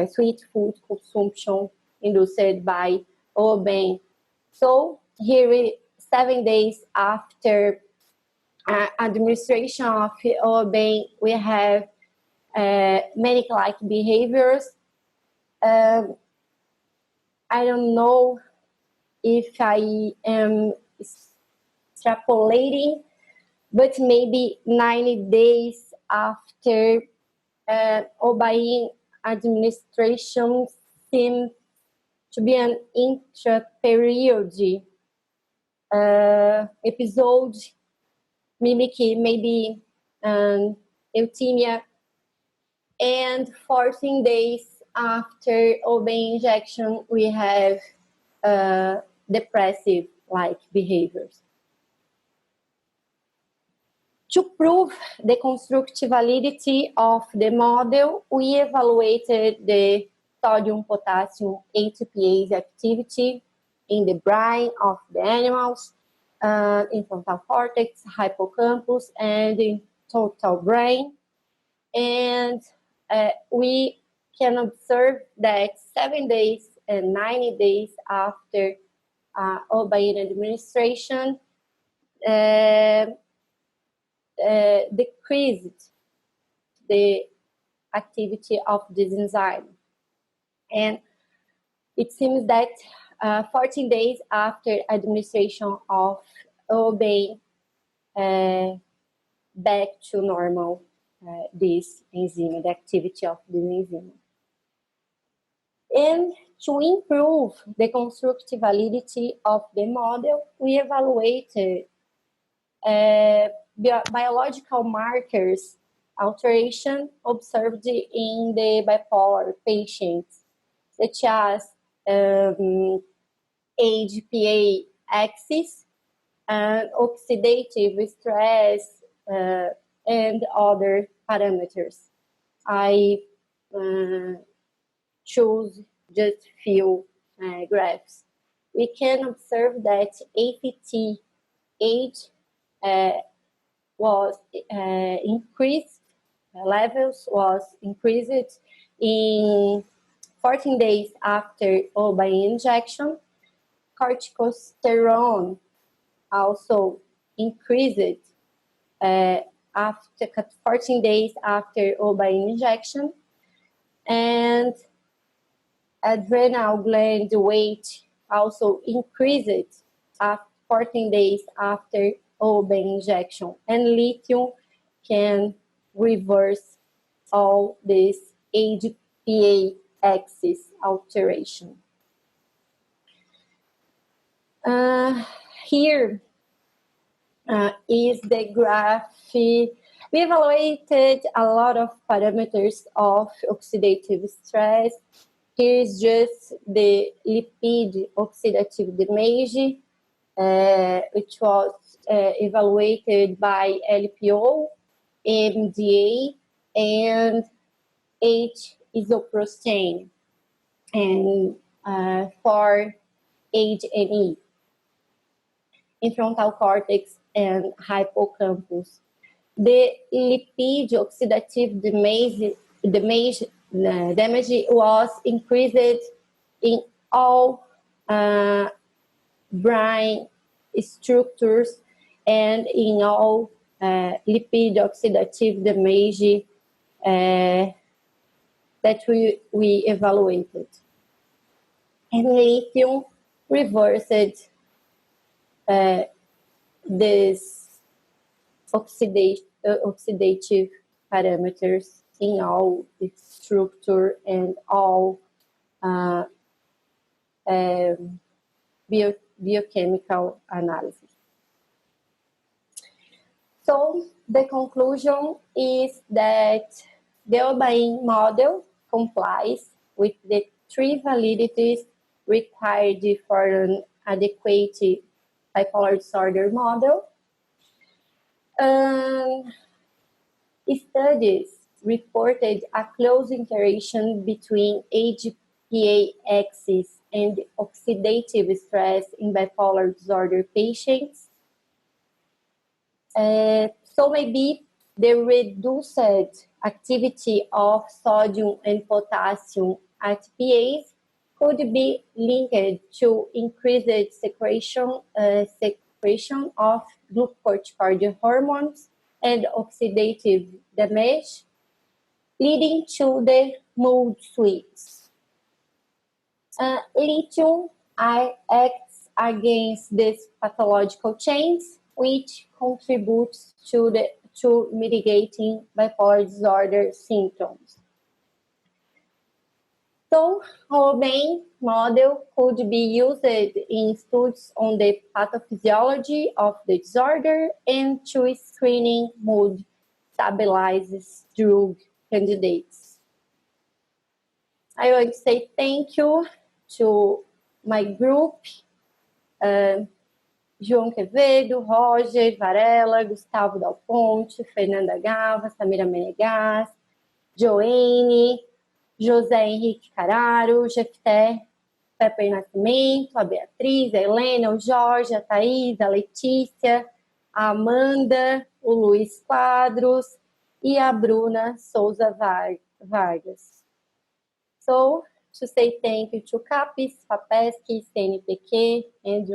sweet food consumption induced by OBEN. So here, 7 days after administration of OBEN, we have manic-like behaviors. I don't know if I am extrapolating, but maybe 90 days after OBEN administration seems to be an intra-period episode, mimicking maybe euthymia, and 14 days after OBEN injection, we have depressive-like behaviors. To prove the constructive validity of the model, we evaluated the sodium-potassium ATPase activity in the brain of the animals, in frontal cortex, hippocampus, and in total brain. And we can observe that 7 days and 90 days after OBEN administration, decreased the activity of this enzyme. And it seems that 14 days after administration of OBEN, back to normal this enzyme, the activity of this enzyme. And to improve the constructive validity of the model, we evaluated biological markers alteration observed in the bipolar patients, such as AGPA axis, and oxidative stress, and other parameters. I chose just few graphs. We can observe that APT age was increased, levels was increased in 14 days after OBEN injection. Corticosterone also increased after 14 days after OBEN injection, and adrenal gland weight also increased after 14 days after OBEN injection, and lithium can reverse all this AGPA axis alteration. Here is the graph. We evaluated a lot of parameters of oxidative stress. Here is just the lipid oxidative damage, which was evaluated by LPO, MDA, and H-isoprostane, and for H&E in frontal cortex and hippocampus. The lipid oxidative damage was increased in all brain structures and in all lipid oxidative damage that we evaluated. And lithium reversed these oxidative parameters in all its structure and all biochemical analysis. So the conclusion is that the Obain model complies with the 3 validities required for an adequate bipolar disorder model. Studies reported a close interaction between HPA axis and oxidative stress in bipolar disorder patients. So maybe the reduced activity of sodium and potassium ATPase could be linked to increased secretion of glucocorticoid hormones and oxidative damage, leading to the mood swings. Lithium acts against these pathological chains, which contributes to mitigating bipolar disorder symptoms. So, our main model could be used in studies on the pathophysiology of the disorder and to screening mood stabilizers drug candidates. I want to say thank you to my group, João Quevedo, Roger Varela, Gustavo Dal Ponte, Fernanda Gava, Samira Menegas, Joane, José Henrique Cararo, Jefté Pepper Nascimento, a Beatriz, a Helena, o Jorge, a Thaís, a Letícia, a Amanda, o Luiz Quadros e a Bruna Souza Vargas. So, to say thank you to CAPES, FAPESC, CNPq, and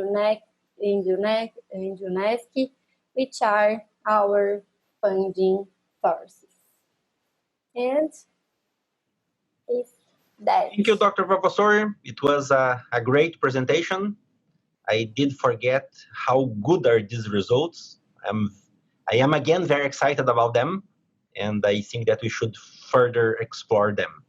UNESCO, which are our funding sources. And is that. Thank you, Dr. Valvassori. It was a great presentation. I did forget how good are these results. I am again very excited about them, and I think that we should further explore them.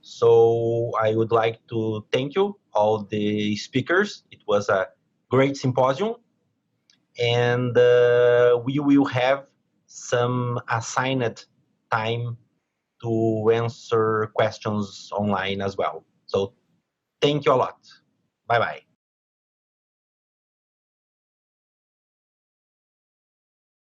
So I would like to thank you, all the speakers. It was a great symposium, and we will have some assigned time to answer questions online as well. So thank you a lot. Bye-bye.